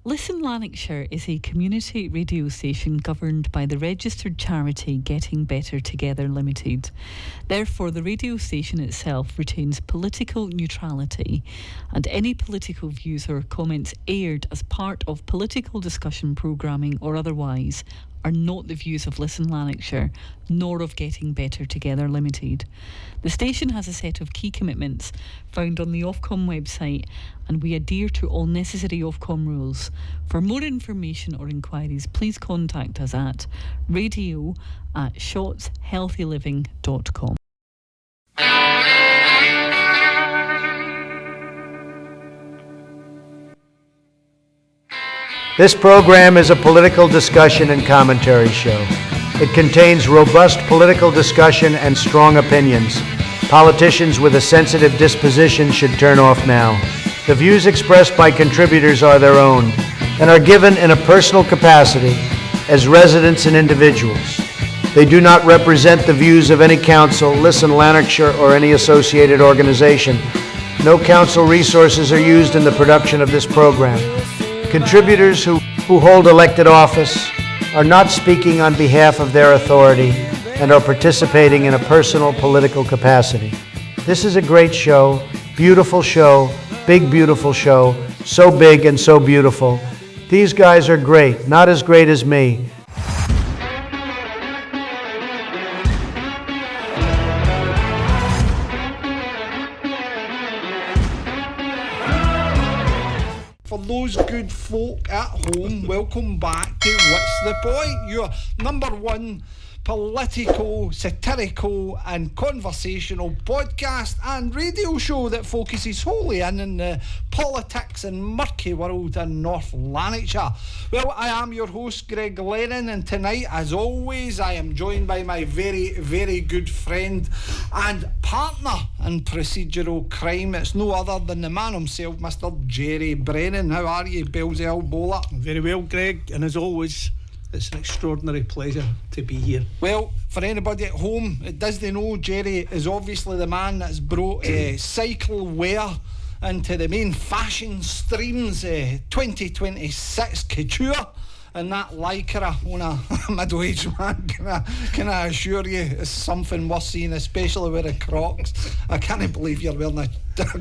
Listen Lanarkshire is a community radio station governed by the registered charity Getting Better Together Limited. Therefore, the radio station itself retains political neutrality, and any political views or comments aired as part of political discussion programming or otherwise are not the views of Listen Lanarkshire, nor of Getting Better Together Limited. The station has a set of key commitments found on the Ofcom website, and we adhere to all necessary Ofcom rules. For more information or inquiries, please contact us at radio@shotshealthyliving.com. This program is a political discussion and commentary show. It contains robust political discussion and strong opinions. Politicians with a sensitive disposition should turn off now. The views expressed by contributors are their own and are given in a personal capacity as residents and individuals. They do not represent the views of any council, Listen Lanarkshire, or any associated organization. No council resources are used in the production of this program. Contributors who hold elected office are not speaking on behalf of their authority and are participating in a personal political capacity. This is a great show, beautiful show, big beautiful show, so big and so beautiful. These guys are great, not as great as me. For those good folk at home, welcome back to What's the Point? Your number one political, satirical and conversational podcast and radio show that focuses wholly in the politics and murky world in North Lanarkshire. Well, I am your host, Greg Lennon, and tonight, as always, I am joined by my very, very good friend and partner in procedural crime. It's no other than the man himself, Mr. Gerry Brennan. How are you, Belzell Bowler? Very well, Greg, and as always, it's an extraordinary pleasure to be here. Well, for anybody at home, it does they know Gerry is obviously the man that's brought cycle wear into the main fashion streams, 2026 couture, and that lycra on a middle-aged man, can I assure you, is something worth seeing, especially with the Crocs. I can't believe you're wearing a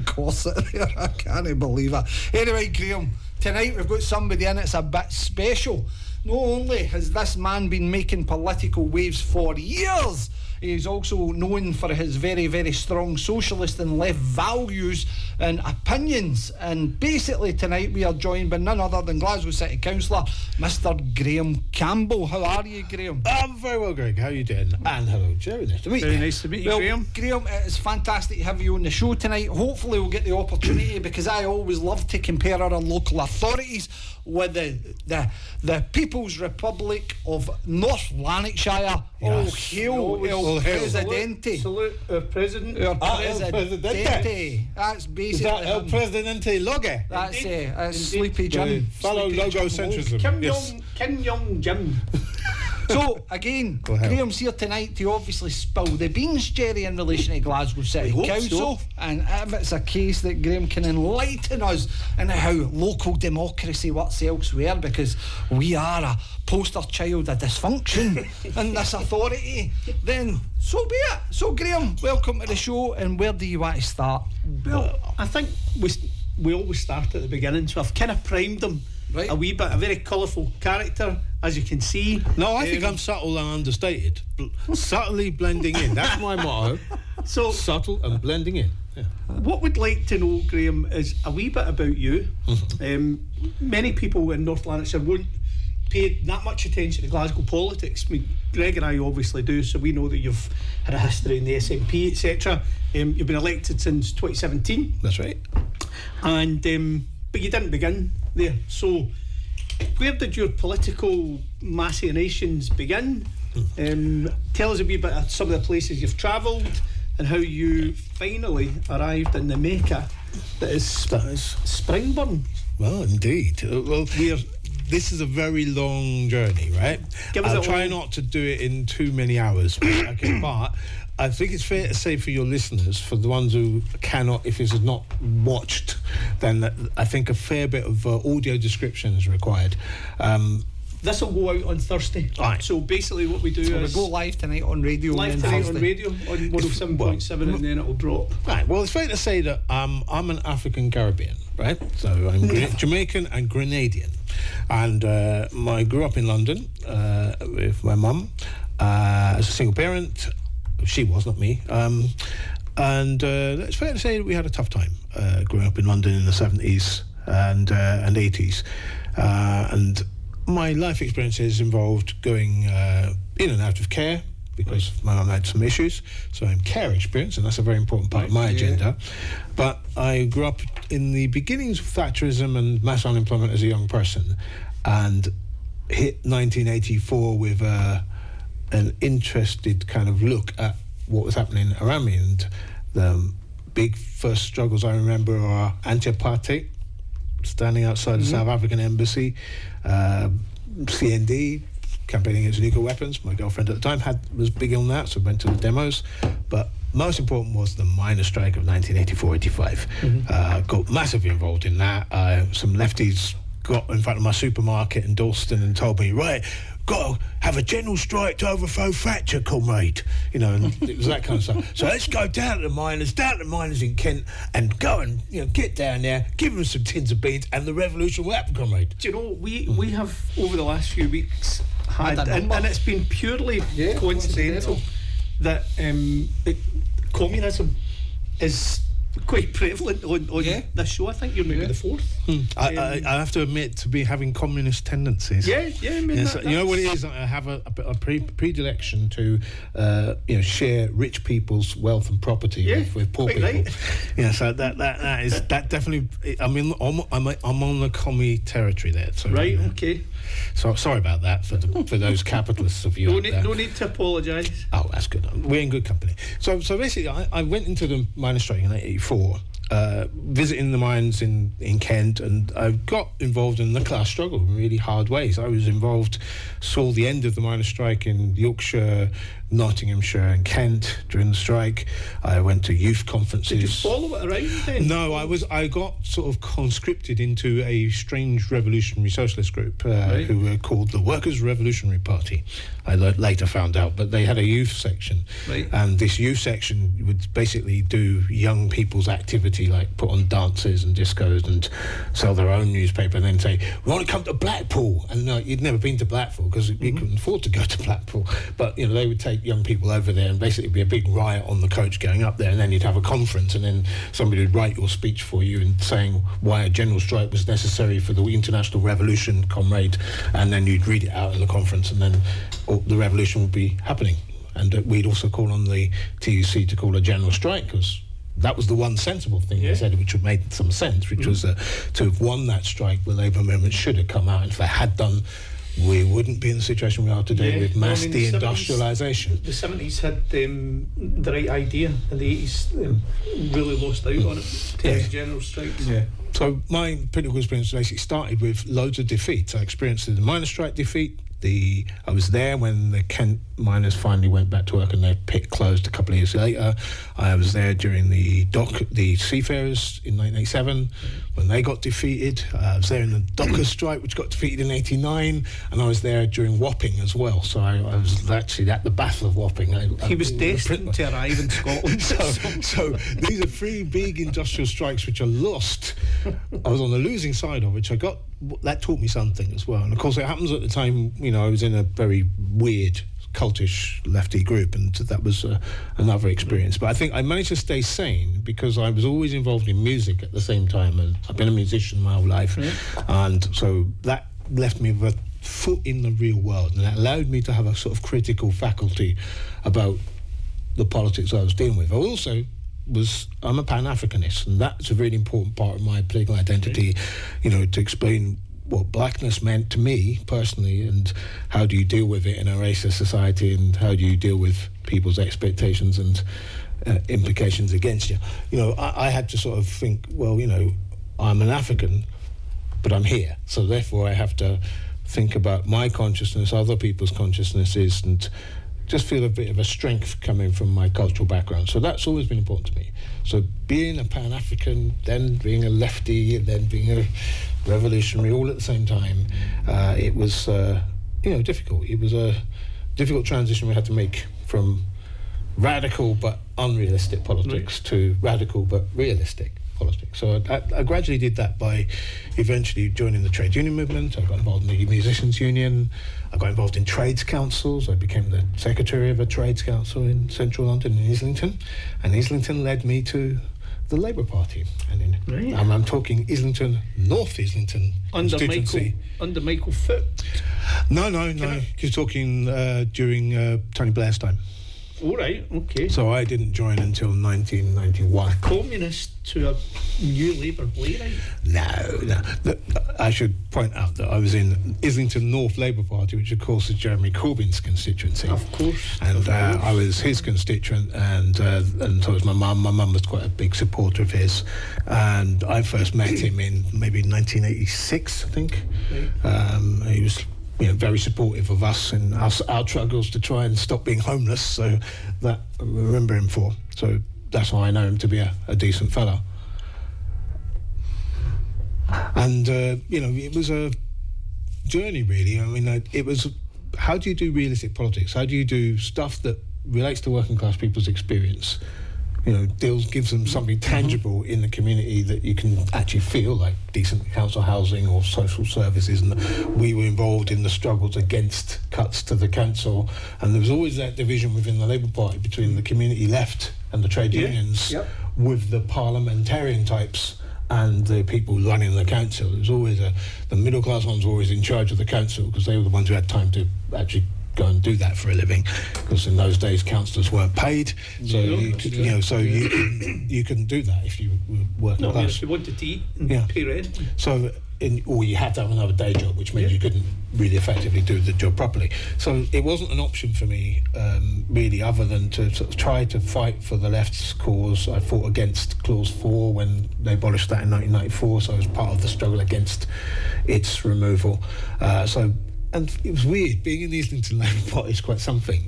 corset there. I can't believe it. Anyway, Graham, tonight we've got somebody in that's a bit special. Not only has this man been making political waves for years, he's also known for his very, very strong socialist and left values and opinions. And basically tonight we are joined by none other than Glasgow City Councillor, Mr. Graham Campbell. How are you, Graham? I'm very well, Greg. How are you doing? And hello, Gerry. Nice to meet you. Very nice to meet you, Graham. Graham, it's fantastic to have you on the show tonight. Hopefully we'll get the opportunity, because I always love to compare our local authorities with the People's Republic of North Lanarkshire. Yes. Oh, hail El Presidente. Salute our president. Our El Presidente. That's basically Is that El Presidente Logue? That's Sleepy Jim. Fellow logocentrism. Kim Young Jim. So, again, Graham's here tonight to obviously spill the beans, Gerry, in relation to Glasgow City Council. So. And if it's a case that Graham can enlighten us into how local democracy works elsewhere, because we are a poster child of dysfunction in this authority, then so be it. So, Graham, welcome to the show, and where do you want to start? Well, I think we always start at the beginning, so I've kind of primed them. Right. A wee bit, a very colourful character, as you can see. No, I think I'm subtle and understated. Subtly blending in. That's my motto. So subtle and blending in. Yeah. What we'd like to know, Graham, is a wee bit about you. Many people in North Lanarkshire won't pay that much attention to Glasgow politics. I mean, Greg and I obviously do, so we know that you've had a history in the SNP, etc. You've been elected since 2017. That's right. And but you didn't begin there. So where did your political machinations begin? Tell us a wee bit of some of the places you've travelled and how you finally arrived in the Mecca that is Springburn. Well, indeed. This is a very long journey, right? I'll try not to do it in too many hours, but I think it's fair to say for your listeners, for the ones who cannot, if it's not watched then I think a fair bit of audio description is required. This will go out on Thursday. Right. So basically what we do So is... we go live tonight on radio. Live and then tonight on Thursday. radio on 107.7 and then it'll drop. Right, well, it's fair to say that I'm an African Caribbean, right? So I'm Jamaican and Grenadian. And I grew up in London with my mum as a single parent. She was, not me. And it's fair to say that we had a tough time growing up in London in the 70s and 80s. And my life experiences involved going in and out of care because my mum had some issues. So I'm care experience, and that's a very important part of my agenda. But I grew up in the beginnings of Thatcherism and mass unemployment as a young person, and hit 1984 with an interested kind of look at what was happening around me. And the big first struggles I remember are anti-apartheid, standing outside the South African embassy, CND, campaigning against nuclear weapons. My girlfriend at the time was big on that, so went to the demos. But most important was the miners' strike of 1984-85. Got massively involved in that. Some lefties got in front of my supermarket in Dalston and told me, right, got to have a general strike to overthrow Thatcher, comrade. You know, and it was that kind of stuff. So let's go down to the miners in Kent, and go and get down there, give them some tins of beans, and the revolution will happen, comrade. Do you know, we have over the last few weeks had, and it's been purely coincidental that communism is quite prevalent on this show. I think you're maybe the fourth. I have to admit to be having communist tendencies. I mean, yes, you know what it is. I have a predilection to share rich people's wealth and property with poor people. Right. Yeah, so that definitely. I mean, I'm on the commie territory there. So, right. Okay. So sorry about that for those capitalists of you. No need to apologise. Oh, that's good. We're in good company. So basically, I went into the miners' strike in 1984, visiting the mines in Kent, and I got involved in the class struggle in really hard ways. I was involved, saw the end of the miners' strike in Yorkshire, Nottinghamshire and Kent during the strike. I went to youth conferences. Did you follow it around then? No, I got sort of conscripted into a strange revolutionary socialist group who were called the Workers' Revolutionary Party. I later found out, but they had a youth section. Right. And this youth section would basically do young people's activity, like put on dances and discos and sell their own newspaper, and then say, we want to come to Blackpool. And no, you'd never been to Blackpool because you couldn't afford to go to Blackpool. But, they would take young people over there and basically be a big riot on the coach going up there, and then you'd have a conference, and then somebody would write your speech for you and saying why a general strike was necessary for the international revolution, comrade, and then you'd read it out in the conference, and then the revolution would be happening. And we'd also call on the TUC to call a general strike, because that was the one sensible thing they said, which would make some sense, which was to have won that strike. The Labour movement should have come out, and if they had done, we wouldn't be in the situation we are today with mass deindustrialisation. The 70s had the right idea, and the 80s really lost out on it. General strikes. Yeah. So my political experience basically started with loads of defeats. I experienced the miners' strike defeat. I was there when the Kent miners finally went back to work and their pit closed a couple of years later. I was there during the seafarers in 1987 when they got defeated. I was there in the dockers' strike, which got defeated in 1989, and I was there during Wapping as well. So I was actually at the Battle of Wapping. He was destined to arrive in Scotland. so these are three big industrial strikes which are lost. I was on the losing side of which that taught me something as well. And of course it happens at the time, I was in a very weird cultish lefty group, and that was another experience. But I think I managed to stay sane because I was always involved in music at the same time, and I've been a musician my whole life. And so that left me with a foot in the real world, and that allowed me to have a sort of critical faculty about the politics I was dealing with. I also I'm a Pan-Africanist, and that's a really important part of my political identity, to explain what blackness meant to me personally, and how do you deal with it in a racist society, and how do you deal with people's expectations and implications against you. I had to sort of think, well, I'm an African, but I'm here, so therefore I have to think about my consciousness, other people's consciousnesses, and just feel a bit of a strength coming from my cultural background. So that's always been important to me. So being a Pan-African, then being a lefty, and then being a revolutionary all at the same time, it was difficult. It was a difficult transition we had to make from radical but unrealistic politics to radical but realistic politics. So I gradually did that by eventually joining the trade union movement. I got involved in the musicians union. I got involved in trades councils. I became the secretary of a trades council in central London in Islington, and Islington led me to the Labour Party. And I'm talking Islington, North Islington constituency. Under Michael Foot? No. You're talking during Tony Blair's time. All right, okay. So I didn't join until 1991. Communist to a new Labour playwright? No. I should point out that I was in Islington North Labour Party, which of course is Jeremy Corbyn's constituency. Of course. And I was his constituent, and so was my mum. My mum was quite a big supporter of his. And I first met him in maybe 1986, I think. Right. He was very supportive of us and our struggles to try and stop being homeless. So that I remember him for. So that's why I know him to be a decent fella. And it was a journey, really. I mean, it was. How do you do realistic politics? How do you do stuff that relates to working class people's experience? Gives them something tangible in the community that you can actually feel, like decent council housing or social services. And we were involved in the struggles against cuts to the council, and there was always that division within the Labour Party between the community left and the trade unions, with the parliamentarian types and the people running the council. It was always the middle class ones were always in charge of the council, because they were the ones who had time to actually go and do that for a living, because in those days councillors weren't paid, so you can do that if you were working class. If you wanted to eat and pay rent. So, or you had to have another day job, which means you couldn't really effectively do the job properly. So it wasn't an option for me, really, other than to sort of try to fight for the left's cause. I fought against Clause 4 when they abolished that in 1994, so I was part of the struggle against its removal. And it was weird, being in the Islington Labour Party is quite something,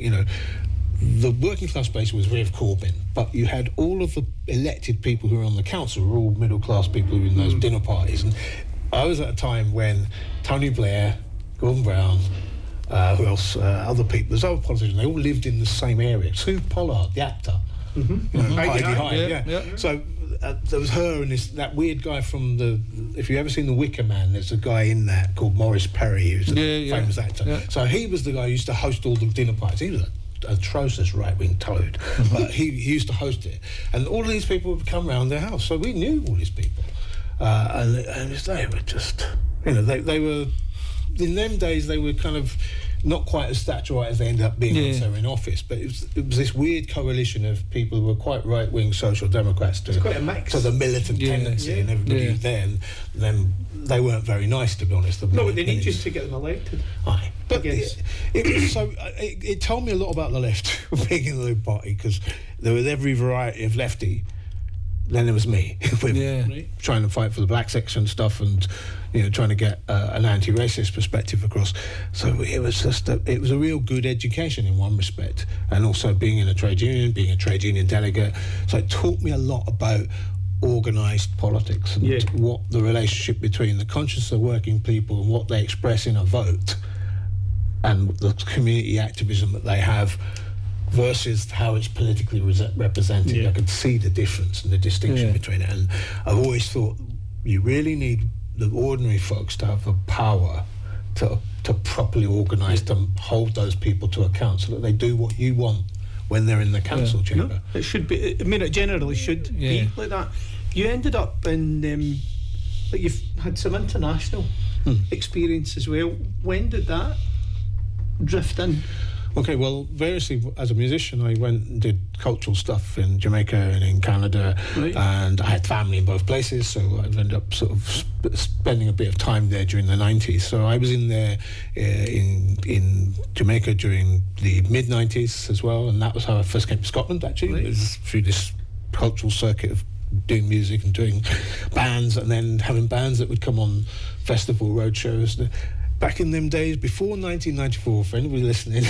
The working class base was with Corbyn, but you had all of the elected people who were on the council were all middle class people in those dinner parties. And I was at a time when Tony Blair, Gordon Brown, who else, other people, there's other politicians, they all lived in the same area. Sue Pollard, the actor, Heidi Hyde, So there was her and that weird guy from if you've ever seen The Wicker Man, there's a guy in that called Maurice Perry, who's a famous actor. Yeah. So he was the guy who used to host all the dinner parties. He was an atrocious right-wing toad, but he used to host it. And all of these people would come round their house, so we knew all these people. And they were just, they were, in them days, they were kind of not quite as statuette as they ended up being once they were in office, but it was this weird coalition of people who were quite right-wing social democrats to the militant tendency, and everybody was there, and then they weren't very nice, to be honest. But they need just to get them elected. Aye. But it told me a lot about the left, being in the Labour Party, because there was every variety of lefty. Then there was me, trying to fight for the black section stuff, and trying to get an anti-racist perspective across. So it was it was a real good education in one respect, and also being in a trade union, being a trade union delegate. So it taught me a lot about organised politics and what the relationship between the conscience of working people and what they express in a vote, and the community activism that they have, versus how it's politically represented. I could see the difference and the distinction between it, and I've always thought you really need the ordinary folks to have the power to properly organise, to hold those people to account, so that they do what you want when they're in the council chamber. No, it should be. I mean, it generally should be like that. You ended up in, you've had some international experience as well. When did that drift in? Okay, well, variously, as a musician, I went and did cultural stuff in Jamaica and in Canada, and I had family in both places, so I ended up sort of spending a bit of time there during the 90s. So I was in there in Jamaica during the mid-90s as well, and that was how I first came to Scotland, actually. It was through this cultural circuit of doing music and doing bands, and then having bands that would come on festival road shows. back in them days, before 1994, for anybody listening,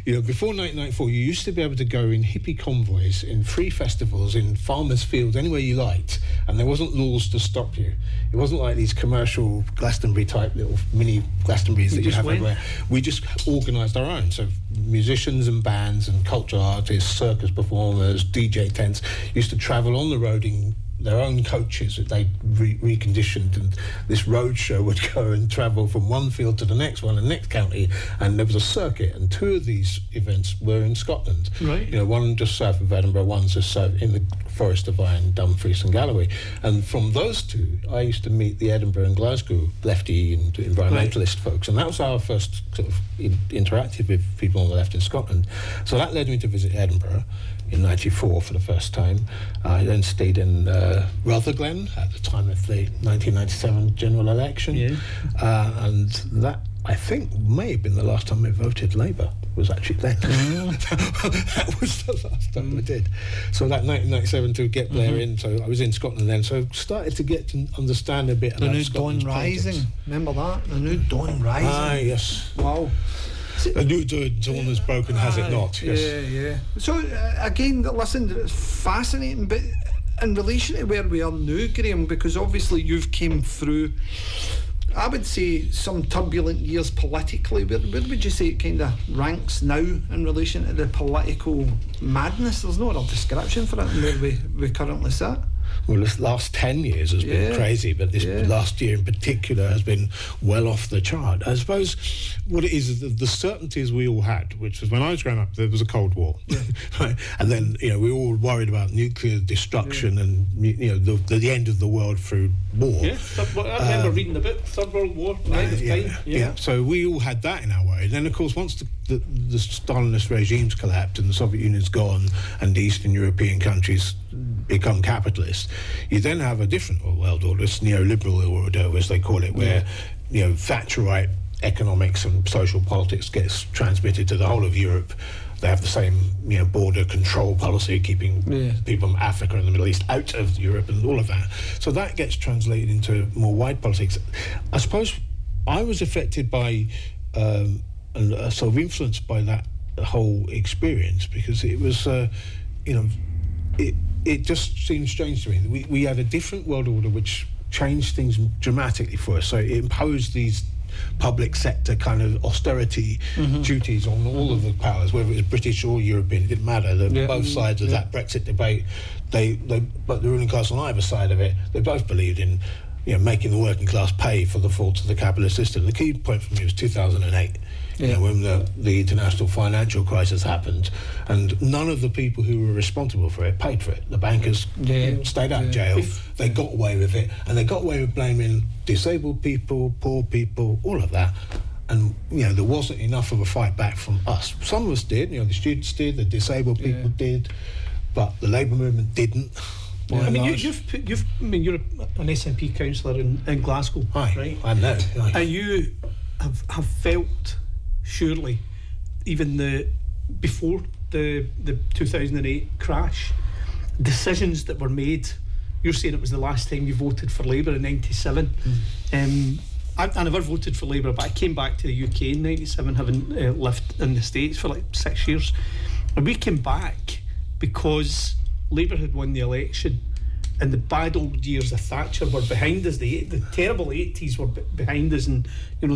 before 1994, you used to be able to go in hippie convoys, in free festivals, in farmers' fields, anywhere you liked, and there wasn't laws to stop you. It wasn't like these commercial Glastonbury-type little mini Glastonburys that you have everywhere. We just organised our own. So musicians and bands and cultural artists, circus performers, DJ tents used to travel on the road in their own coaches that they reconditioned, and this road show would go and travel from one field to the next one, the next county, and there was a circuit, and 2 of these events were in Scotland. Right. One just south of Edinburgh, one just south in the Forest of Iron, Dumfries and Galloway. And from those 2, I used to meet the Edinburgh and Glasgow lefty and environmentalist folks, and that was our first sort of interactive with people on the left in Scotland. So that led me to visit Edinburgh in 94 for the first time. I then stayed in Rutherglen at the time of the 1997 general election. And that, I think, may have been the last time I voted Labour, was actually then. That was the last time I did. So that 1997 to get Blair in, so I was in Scotland then, so I started to get to understand a bit the about new Scotland's Dawn Rising. politics. Remember that? The new Dawn Rising. Ah, yes. Wow. A new dawn has broken, has it not? Yes. Yeah. So again, listen, it's fascinating, but in relation to where we are now, Graham, because obviously you've came through, I would say, some turbulent years politically. Where would you say it kind of ranks now in relation to the political madness? There's no other description for it, and where we currently sit. Well, this last 10 years has been crazy, but this last year in particular has been well off the chart. I suppose what it is the certainties we all had, which was when I was growing up, there was a Cold War, right? And then we were all worried about nuclear destruction and the end of the world through war. Yeah, I remember reading the book Third World War. So we all had that in our way. Then, of course, once the Stalinist regimes collapsed and the Soviet Union's gone and the Eastern European countries become capitalist, you then have a different world order, this neoliberal order, as they call it, where Thatcherite economics and social politics gets transmitted to the whole of Europe. They have the same border control policy, keeping people from Africa and the Middle East out of Europe and all of that. So that gets translated into more wide politics. I suppose I was affected by and sort of influenced by that whole experience, because it was it just seemed strange to me. We had a different world order which changed things dramatically for us. So it imposed these public sector kind of austerity duties on all of the powers, whether it was British or European, it didn't matter. Both sides of that Brexit debate, but the ruling class on either side of it, they both believed in making the working class pay for the faults of the capitalist system. The key point for me was 2008. When the international financial crisis happened, and none of the people who were responsible for it paid for it. The bankers stayed out of jail. They got away with it, and they got away with blaming disabled people, poor people, all of that. And there wasn't enough of a fight back from us. Some of us did. The students did, the disabled people did, but the Labour movement didn't. I mean, you're an SNP councillor in Glasgow, right? I know. And you have felt, surely, even before the 2008 crash, decisions that were made. You're saying it was the last time you voted for Labour in '97. I never voted for Labour, but I came back to the UK in '97, having lived in the States for like 6 years, and we came back because Labour had won the election, and the bad old years of Thatcher were behind us. The terrible 80s were behind us, and there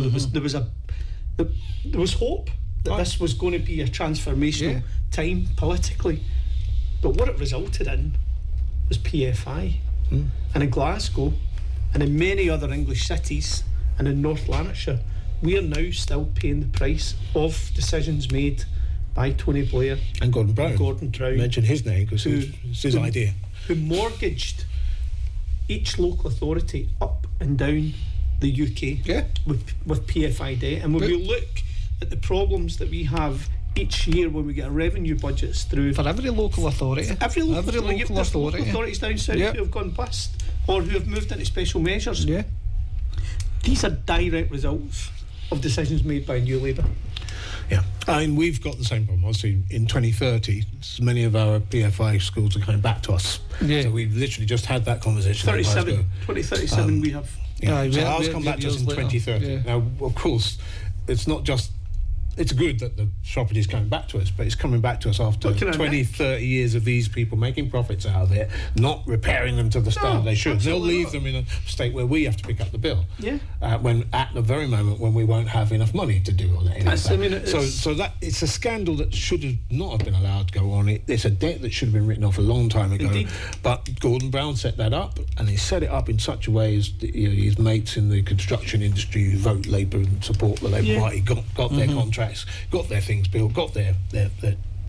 was hope that this was going to be a transformational time politically. But what it resulted in was PFI, and in Glasgow, and in many other English cities, and in North Lanarkshire, we are now still paying the price of decisions made by Tony Blair and Gordon Brown. Mention his name because it's his idea. Who mortgaged each local authority up and down the UK with PFI debt. And when we look at the problems that we have each year when we get our revenue budgets through for every local authority, every local authority, authorities down south who have gone bust or who have moved into special measures. These are direct results of decisions made by New Labour. I mean, we've got the same problem. Obviously, in 2030, many of our PFI schools are coming back to us. So we've literally just had that conversation. 2037, we have. Aye, So we're- ours we're- come we're back to us in years later. 2030. Yeah. Now, of course, it's not just. It's good that the property is coming back to us, but it's coming back to us after Looking at 20, 30 years of these people making profits out of it, not repairing them to the standard they should. They'll absolutely leave not. them in a state where we have to pick up the bill. Yeah. When at the very moment when we won't have enough money to do all that. That's- I mean, it's- So that it's a scandal that should have not have been allowed to go on. It's a debt that should have been written off a long time ago. Indeed. But Gordon Brown set that up, and he set it up in such a way as his mates in the construction industry who vote Labour and support the Labour Party got their contracts, got their things built, got their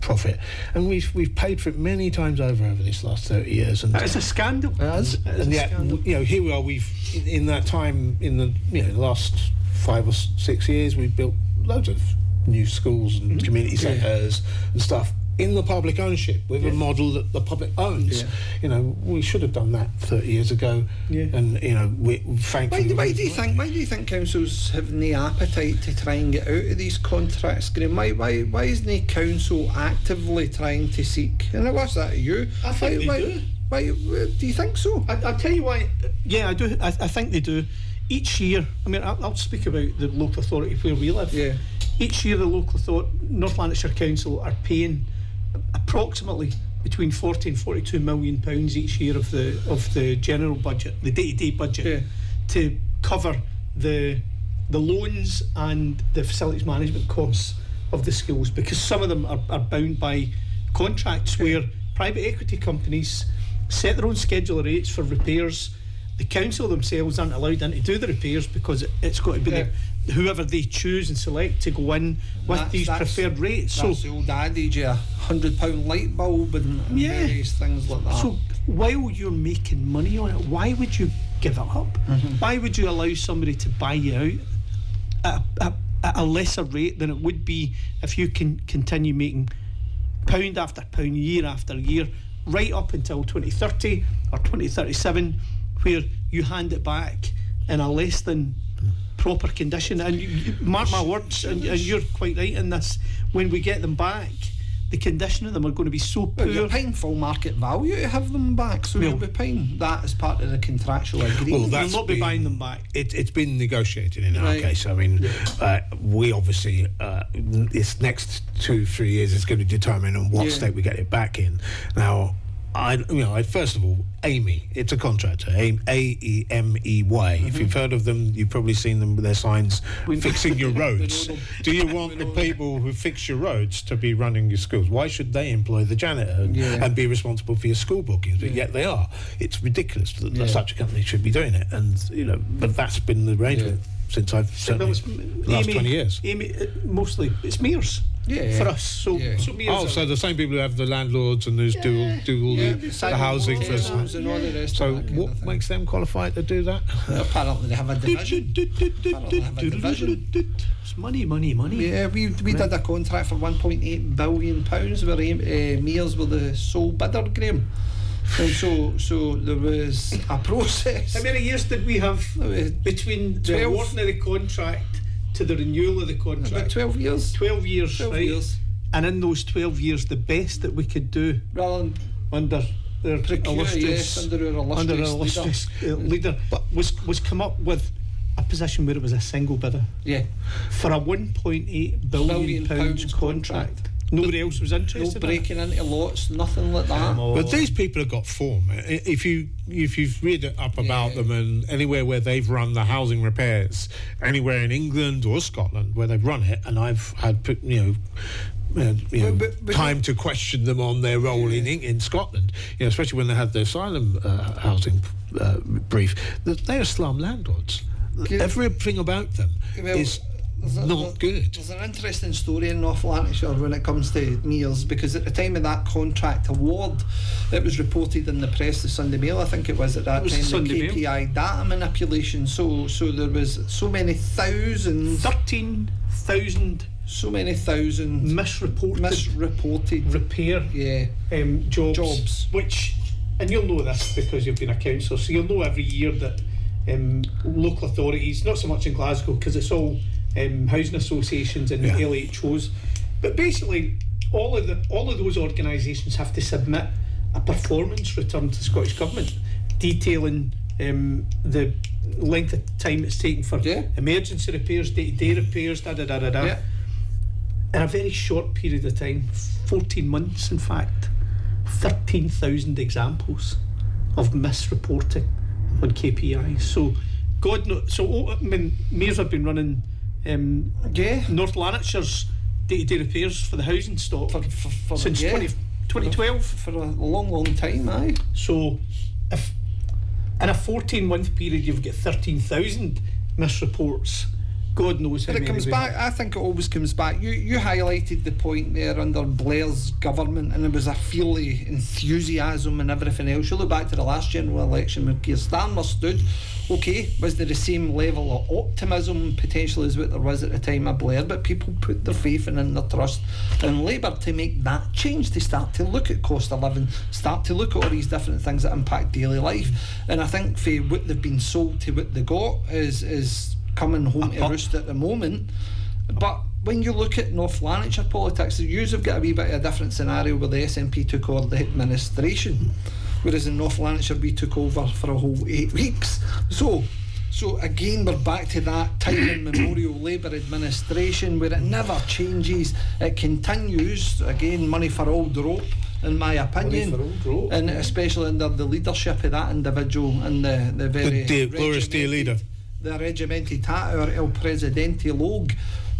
profit, and we've paid for it many times over this last 30 years. And It's a scandal. and yet, here we are. We've in that time, in the last 5 or 6 years, we've built loads of new schools and community centres and stuff in the public ownership with a model that the public owns. We should have done that 30 years ago. And we thankfully. Why do you think councils have no appetite to try and get out of these contracts, Graham? Why isn't the council actively trying to seek? And I watch that at you. I think they do. Why do you think so? I'll tell you why. Yeah, I do. I think they do. Each year, I mean, I'll speak about the local authority where we live. Yeah. Each year, the local authority, North Lanarkshire Council, are paying approximately between 40 and 42 million pounds each year of the general budget, the day-to-day budget, to cover the loans and the facilities management costs of the schools, because some of them are bound by contracts where private equity companies set their own schedule of rates for repairs. The council themselves aren't allowed in to do the repairs because it's got to be whoever they choose and select to go in with these preferred rates. That's the old adage, £100 light bulb and various things like that. So while you're making money on it, why would you give it up? Why would you allow somebody to buy you out at a lesser rate than it would be if you can continue making pound after pound, year after year, right up until 2030 or 2037, where you hand it back in a less than proper condition? And you mark my words, and you're quite right in this, when we get them back, the condition of them are going to be so poor. Well, you're paying full market value to have them back, so you'll be paying that as part of the contractual agreement. We'll not be buying them back. It's been negotiated in our case. I mean, we obviously this next 2-3 years is going to determine on what state we get it back in. Now, I first of all, Amy, it's a contractor, AEMEY. If you've heard of them, you've probably seen them with their signs fixing your roads. Do you want the people who fix your roads to be running your schools? Why should they employ the janitor and be responsible for your school bookings? But yet they are. It's ridiculous that such a company should be doing it. And but that's been the arrangement since I've certainly the last 20 years. Amy, mostly it's mayors. For us, so mayors. So the same people who have the landlords and who's do all the housing for us. And all the rest So of that what makes them qualified to do that? Apparently they have a division. It's money. Yeah, we did a contract for £1.8 billion where Mears were the sole bidder, Graham. And so there was a process. How many years did we have between the awarding of the contract to the renewal of the contract? About 12 years. 12 years, 12 right? years. And in those 12 years, the best that we could do Rather than under their illustrious leader was come up with a position where it was a single bidder. Yeah. For a £1.8 billion pounds contract. Nobody else was interested. No breaking into lots, nothing like that. But these people have got form. If you've read it up about them, and anywhere where they've run the housing repairs, anywhere in England or Scotland where they've run it, and I've had time to question them on their role in Scotland, especially when they had the asylum housing brief, that they are slum landlords. Everything about them is not good. There's an interesting story in North Lanarkshire when it comes to Mears, because at the time of that contract award, it was reported in the press, the Sunday Mail, I think it was at that time, the KPI data manipulation. So there was so many thousands, 13,000, so many thousand misreported repair jobs, which, and you'll know this because you've been a councillor, so you'll know every year that local authorities, not so much in Glasgow because it's all housing associations and LHOs, but basically all of those organisations have to submit a performance return to the Scottish Government detailing the length of time it's taken for emergency repairs, day-to-day repairs, Yeah. in a very short period of time, 14 months in fact, 13,000 examples of misreporting on KPIs. So God knows. So I mean, mayors have been running North Lanarkshire's day-to-day repairs for the housing stock for since 2012 for a long time. Aye. So if in a 14-month period you've got 13,000 misreports, God knows how But it many comes back. I think it always comes back. You highlighted the point there under Blair's government, and there was a feel of enthusiasm and everything else. You look back to the last general election when Keir Starmer stood. Okay, was there the same level of optimism potentially as what there was at the time of Blair? But people put their faith and their trust in Labour to make that change, to start to look at cost of living, start to look at all these different things that impact daily life. And I think for what they've been sold to what they got is coming home to roost at the moment. But when you look at North Lanarkshire politics, yous have got a wee bit of a different scenario where the SNP took over the administration, whereas in North Lanarkshire we took over for a whole 8 weeks. So again, we're back to that time immemorial Labour administration where it never changes, it continues. Again, money for old rope, in my opinion, and especially under the leadership of that individual and the very glorious dear leader, the regimentitator El Presidente Logue.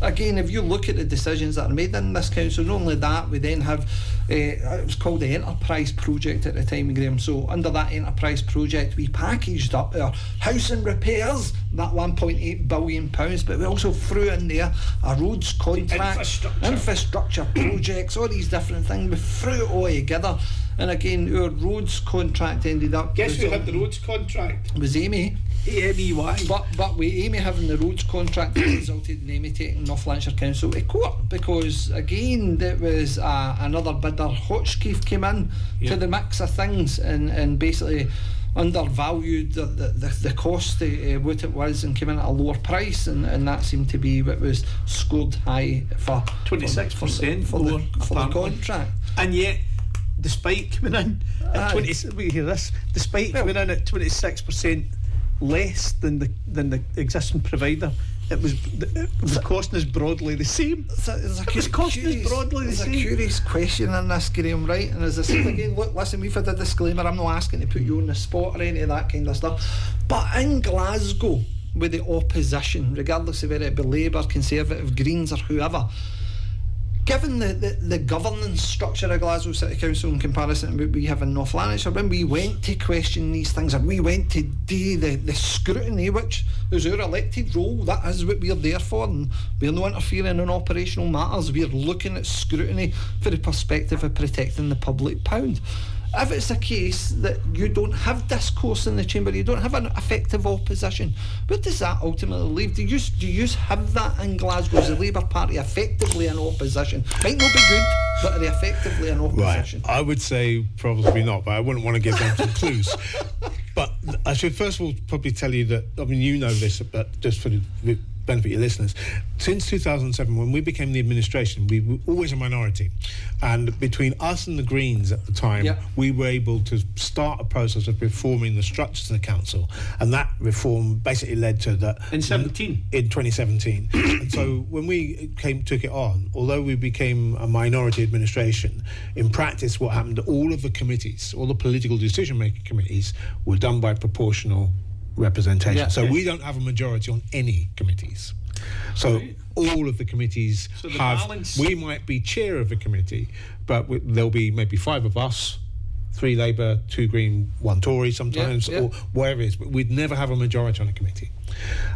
Again, if you look at the decisions that are made in this council, not only that, we then have it was called the Enterprise Project at the time, Graham. So under that Enterprise Project, we packaged up our housing repairs, that £1.8 billion, but we also threw in there a roads contract, infrastructure projects, all these different things. We threw it all together. And again, our roads contract ended up... Guess who had the roads contract? It was Amy. AMEY. But with Amy having the roads contract, it resulted in Amy taking North Lanarkshire Council to court, because again there was another bidder, Hotchkiss, came in to the mix of things and basically undervalued the cost of what it was and came in at a lower price, and that seemed to be what was scored high for 26% for the contract. And yet, despite coming in at 20, we hear this. Despite coming in at 26% less than the existing provider, it was costing us broadly the same. It was costing us broadly the same. There's a curious question in this, Graham, right? And as I said again, look, listen, we've had a disclaimer. I'm not asking to put you on the spot or any of that kind of stuff. But in Glasgow, with the opposition, regardless of whether it be Labour, Conservative, Greens or whoever, given the governance structure of Glasgow City Council in comparison to what we have in North Lanarkshire, when we went to question these things and we went to do the scrutiny, which is our elected role, that is what we're there for, and we're not interfering in operational matters, we're looking at scrutiny for the perspective of protecting the public pound. If it's a case that you don't have discourse in the chamber, you don't have an effective opposition, where does that ultimately leave? Do you have that in Glasgow? Is the Labour Party effectively in opposition? Might not be good, but are they effectively in opposition? Right. I would say probably not, but I wouldn't want to give them some clues. But I should first of all probably tell you that, I mean, you know this, but just for the benefit of your listeners, since 2007, when we became the administration, we were always a minority, and between us and the Greens at the time, we were able to start a process of reforming the structures of the council, and that reform basically led to that in 2017. And so when we took it on, although we became a minority administration, in practice what happened, all of the committees, all the political decision-making committees, were done by proportional representation. So we don't have a majority on any committees. So all of the committees we might be chair of a committee, but there'll be maybe 5 of us, 3 Labour, 2 Green, 1 Tory sometimes, or whatever it is, but we'd never have a majority on a committee.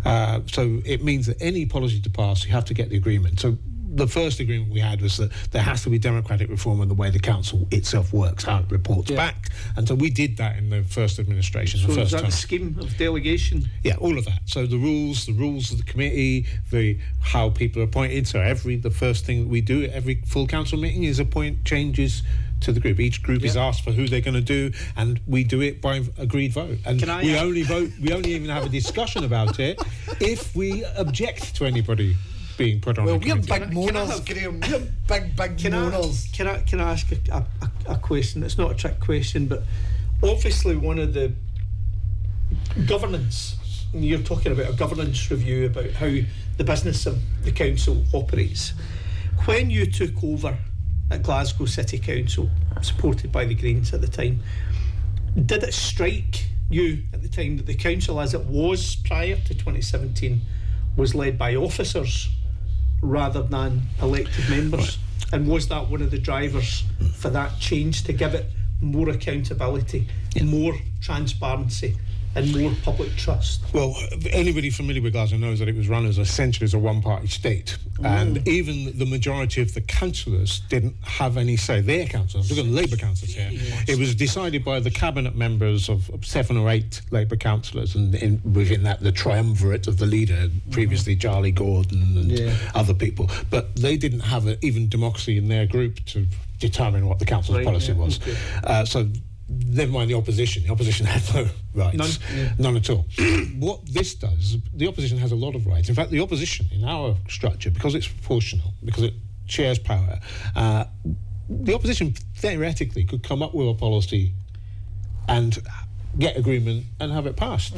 So it means that any policy to pass, you have to get the agreement. So the first agreement we had was that there has to be democratic reform in the way the council itself works, how it reports back, and so we did that in the first administration. So the first is that time. a scheme of delegation? Yeah, all of that. So the rules of the committee, how people are appointed. So the first thing we do at every full council meeting is appoint changes to the group. Each group is asked for who they're going to do, and we do it by agreed vote. And we only even have a discussion about it if we object to anybody being put on. Well, we're big moaners, Graham. We're big moaners. Can I ask a question? It's not a trick question, but obviously one of the governance you're talking about a governance review about how the business of the council operates. When you took over at Glasgow City Council, supported by the Greens at the time, did it strike you at the time that the council, as it was prior to 2017, was led by officers rather than elected members? Right. And was that one of the drivers for that change, to give it more accountability, more transparency and more public trust? Well, anybody familiar with Glasgow knows that it was run as essentially as a one-party state, and even the majority of the councillors didn't have any say. Their councillors, look at Labour councillors here. It was decided by the cabinet members of 7 or 8 Labour councillors, and within that the triumvirate of the leader, previously Charlie Gordon and other people. But they didn't have even democracy in their group to determine what the council's policy was. Okay. So never mind the opposition. The opposition had no rights. None at all. What this does, the opposition has a lot of rights. In fact, the opposition in our structure, because it's proportional, because it shares power, the opposition theoretically could come up with a policy and get agreement and have it passed.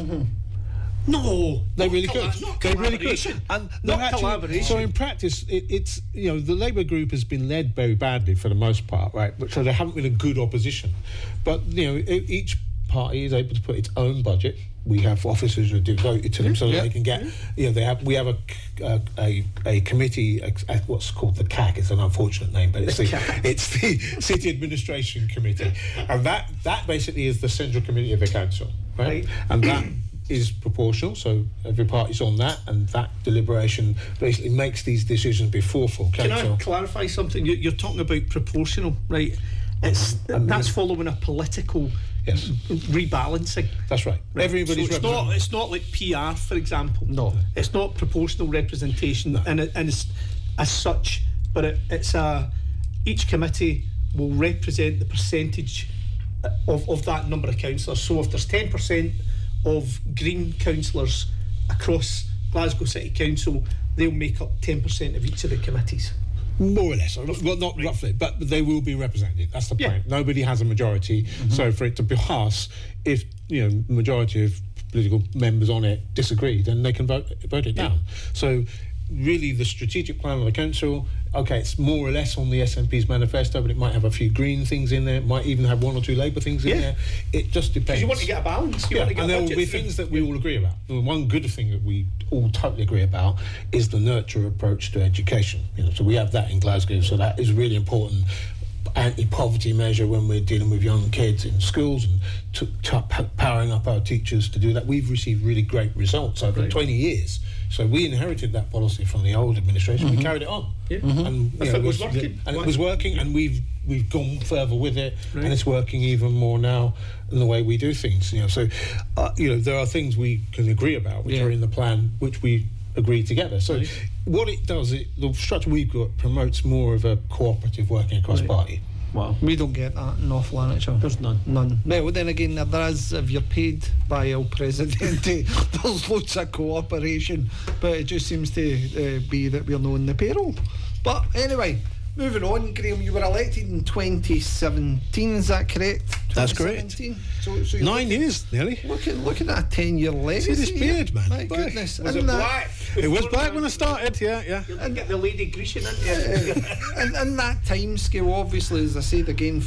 No, they really could. They really could. And not collaboration. So in practice, it's the Labour group has been led very badly for the most part, right? So there haven't been a good opposition. But each party is able to put its own budget. We have officers who are devoted to them, so that they can get. We have a committee, what's called the CAC. It's an unfortunate name, but it's the City Administration Committee, and that basically is the central committee of the council, right? And that is proportional, so every party's on that, and that deliberation basically makes these decisions before full council. Can I clarify something? You're talking about proportional, right? That's following a political rebalancing. That's right. Everybody's so it's not like PR, for example. No, it's not proportional representation, and it's as such. But it's each committee will represent the percentage of that number of councillors. So if there's 10% of Green councillors across Glasgow City Council, they'll make up 10% of each of the committees. More or less, well, not roughly, but they will be represented. That's the point. Nobody has a majority, so for it to pass, if the majority of political members on it disagree, then they can vote it down. So really, the strategic plan of the council, it's more or less on the SNP's manifesto, but it might have a few Green things in there. It might even have 1 or 2 Labour things in there. It just depends. Because you want to get a balance. And there will be things that we all agree about. And one good thing that we all totally agree about is the nurture approach to education. So we have that in Glasgow, so that is really important. Anti-poverty measure when we're dealing with young kids in schools, and powering up our teachers to do that. We've received really great results over 20 years. So we inherited that policy from the old administration. We carried it on, and it was working. And it was working, and we've gone further with it, and it's working even more now in the way we do things. So there are things we can agree about, which are in the plan, which we agree together. So what it does, the structure we've got promotes more of a cooperative working across party. Wow. We don't get that in North Lanarkshire. There's none. Well, then again, there is, if you're paid by El Presidente, there's loads of cooperation, but it just seems to be that we're not on the payroll. But anyway, moving on, Graham, you were elected in 2017, is that correct? That's correct. So 9 years, nearly. Looking at a 10-year legacy. See this beard, man. My goodness. Was it black? It was black when I started, And get the Lady Grecian in there. And that time scale, obviously, as I said again,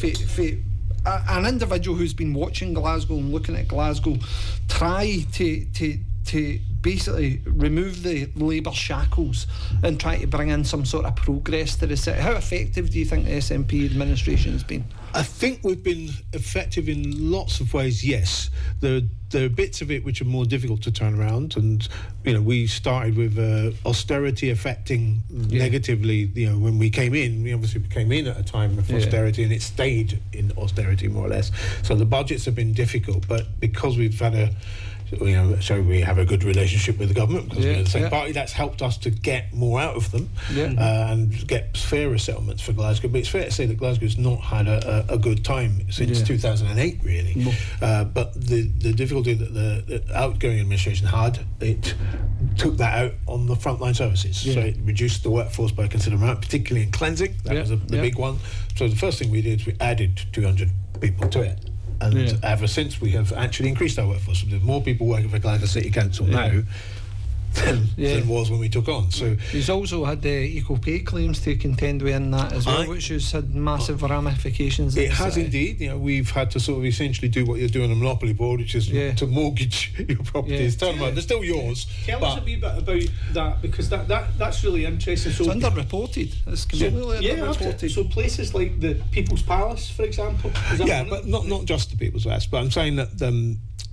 an individual who's been watching Glasgow and looking at Glasgow try to basically remove the Labour shackles and try to bring in some sort of progress to the city. How effective do you think the SNP administration has been? I think we've been effective in lots of ways, yes. There are bits of it which are more difficult to turn around, and we started with austerity affecting negatively. When we came in, we obviously came in at a time of austerity, and it stayed in austerity more or less. So the budgets have been difficult, but because we've had so we have a good relationship with the government because we're the same party. That's helped us to get more out of them and get fairer settlements for Glasgow. But it's fair to say that Glasgow's not had a good time since 2008, really. But the difficulty that the outgoing administration had, it took that out on the frontline services. So it reduced the workforce by a considerable amount, particularly in cleansing. That was the big one. So the first thing we did is we added 200 people to it. And ever since, we have actually increased our workforce. There's more people working for Glasgow City Council now than was when we took on. So he's also had equal pay claims to contend with in that as well, which has had massive ramifications. It has indeed. We've had to sort of essentially do what you're doing on a monopoly board, which is to mortgage your properties. Tell them they're still yours. Tell us a wee bit about that, because that's really interesting. So it's underreported. It's completely underreported. So places like the People's Palace, for example. But not just the People's Palace. But I'm saying that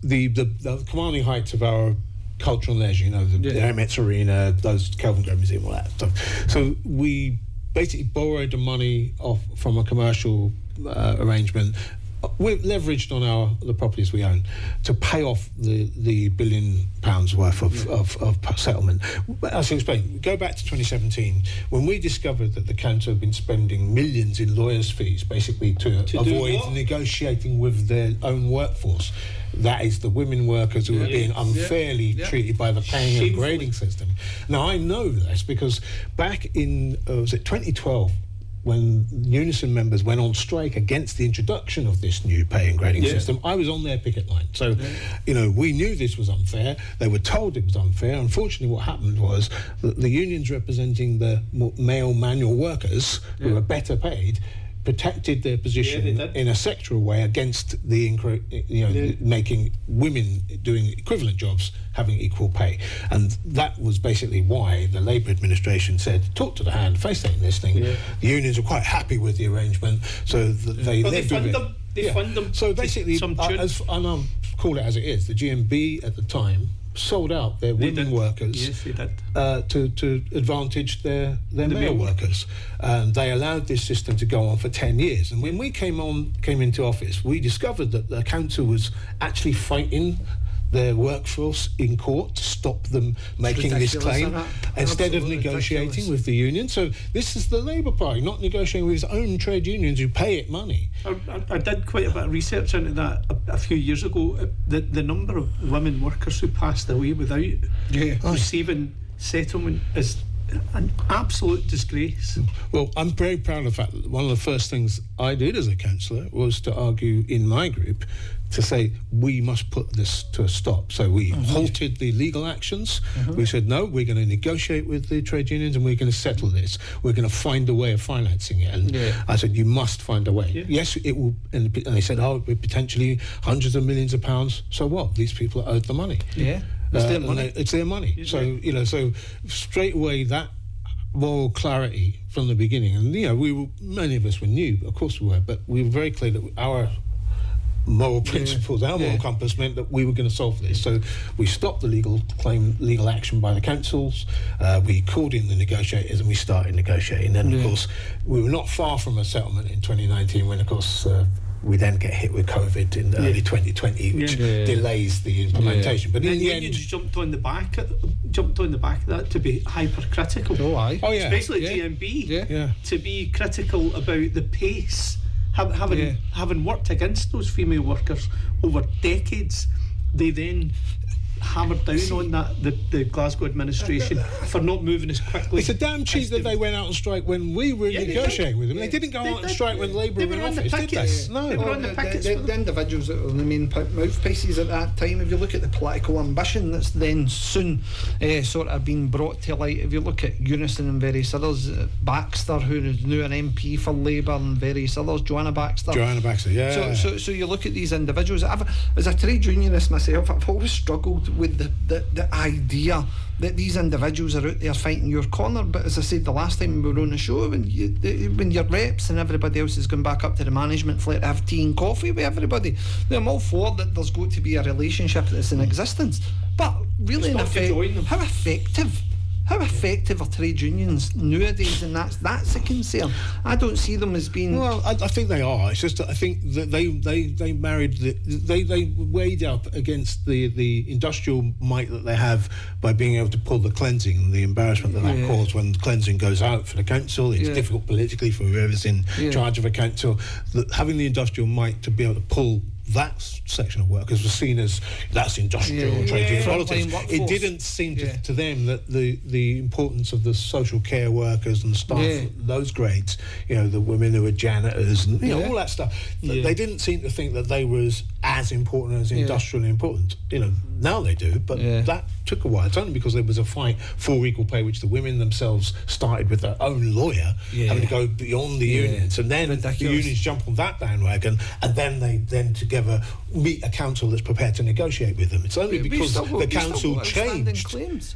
the commanding heights of our culture and leisure, the Emirates Arena, those Kelvin Grove Museum, all that stuff. So we basically borrowed the money from a commercial arrangement. We're leveraged on the properties we own to pay off the £1 billion worth of settlement. As I explained, go back to 2017 when we discovered that the council had been spending millions in lawyers' fees, basically to avoid negotiating with their own workforce. That is the women workers who are being unfairly treated by the paying and grading system. Now I know this because back in 2012. When Unison members went on strike against the introduction of this new pay and grading system, I was on their picket line. So, we knew this was unfair. They were told it was unfair. Unfortunately, what happened was that the unions representing the male manual workers who were better paid protected their position in a sectoral way against the making women doing equivalent jobs having equal pay. And that was basically why the Labour administration said, talk to the hand, face ain't listening. The unions were quite happy with the arrangement, so they lived with it. They fund them. So basically, and I'll call it as it is, the GMB at the time sold out their women workers to advantage their male workers. They allowed this system to go on for 10 years. And when we came into office, we discovered that the council was actually fighting their workforce in court to stop them making this claim instead of negotiating with the union. So this is the Labour Party not negotiating with its own trade unions who pay it money. I did quite a bit of research into that a few years ago. The number of women workers who passed away without receiving settlement is an absolute disgrace. Well, I'm very proud of the fact that one of the first things I did as a councillor was to argue in my group to say we must put this to a stop. So we halted the legal actions. We said, no, we're going to negotiate with the trade unions and we're going to settle this. We're going to find a way of financing it. And I said, you must find a way. Yes, it will. And they said, potentially hundreds of millions of pounds. So what? These people are owed the money. It's their money. It's their money. So, so straight away that moral clarity from the beginning. And, many of us were new, of course we were, but we were very clear that our moral principles, our moral compass meant that we were going to solve this. So we stopped the legal action by the councils, we called in the negotiators and we started negotiating. And of course, we were not far from a settlement in 2019 when, of course, we then get hit with COVID in early 2020, which delays the implementation. But in the end, jumped on the back of that to be hypercritical. Especially GMB to be critical about the pace. Having worked against those female workers over decades, they then hammered down on that, the Glasgow administration, for not moving as quickly. It's a damn cheat that they went out on strike when we were negotiating with them. They didn't go out on strike when Labour were in office, did they? No. They were on the pickets. The individuals that were the main mouthpieces at that time, if you look at the political ambition that's then soon sort of been brought to light, if you look at Unison and various others, Baxter, who is now an MP for Labour, and various others, Joanna Baxter, So you look at these individuals. As a trade unionist myself, I've always struggled with the idea that these individuals are out there fighting your corner. But as I said the last time we were on the show, when your reps and everybody else is going back up to the management flat to have tea and coffee with everybody, I'm all for that. There's got to be a relationship that's in existence, but really in effect, how effective are trade unions nowadays? And that's a concern. I don't see them as being. Well, I think they are. It's just that I think that they married they weighed up against the industrial might that they have by being able to pull the cleansing and the embarrassment that caused when the cleansing goes out for the council. It's difficult politically for whoever's in charge of a council. Having the industrial might to be able to pull that section of workers was seen as that's industrial trade union politics. Workforce. It didn't seem to them that the importance of the social care workers and staff, those grades, the women who were janitors and all that stuff, they didn't seem to think that they was as important as industrially important. Now they do, but that took a while. It's only because there was a fight for equal pay, which the women themselves started with their own lawyer, having to go beyond the unions, and then the unions jump on that bandwagon, and then they together meet a council that's prepared to negotiate with them. It's only because the council changed. Claims.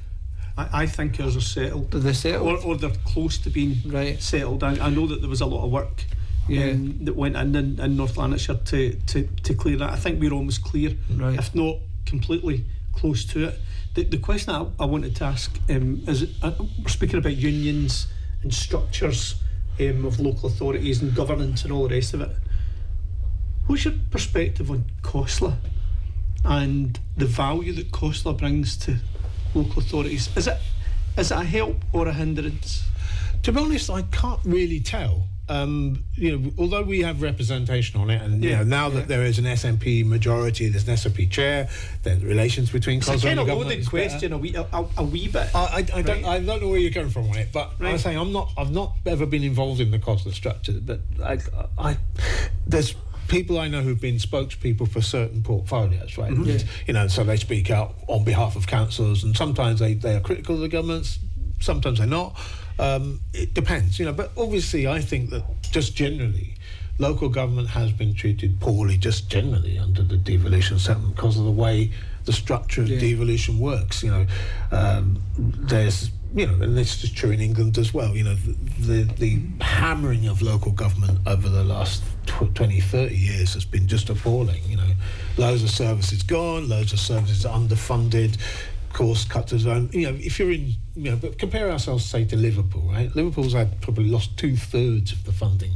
I think ours are settled. They're settled, or they're close to being settled. I know that there was a lot of work that went in North Lanarkshire to clear that. I think we're almost clear, if not completely close to it. The question I wanted to ask is, we're speaking about unions and structures of local authorities and governance and all the rest of it. What's your perspective on Cllr and the value that Cllr brings to local authorities? Is it a help or a hindrance? To be honest, I can't really tell. Although we have representation on it, and now that there is an SNP majority, there's an SNP chair, there's relations between Cllr and the government. It's a kind of loaded question, a wee bit. I don't know where you're going from on it, but I'm saying I've not ever been involved in the Cllr structure, but there's people I know who've been spokespeople for certain portfolios, right? So they speak out on behalf of councillors, and sometimes they are critical of the governments, sometimes they're not. It depends, but obviously I think that just generally local government has been treated poorly just generally under the devolution settlement because of the way the structure of devolution works. There's and this is true in England as well, the hammering of local government over the last 20, 30 years has been just appalling. Loads of services gone, loads of services underfunded, cost cutters. If you're in, but compare ourselves, say, to Liverpool, right? Liverpool's probably lost 2/3 of the funding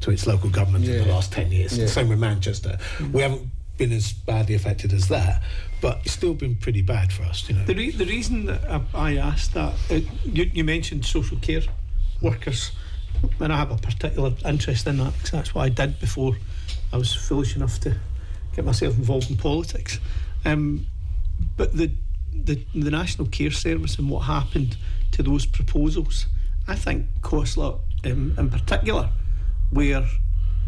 to its local government in the last 10 years. Same with Manchester. We haven't been as badly affected as that, but it's still been pretty bad for us. The reason that I asked that, you mentioned social care workers, and I have a particular interest in that because that's what I did before I was foolish enough to get myself involved in politics. But the National Care Service and what happened to those proposals, I think Cllr in particular were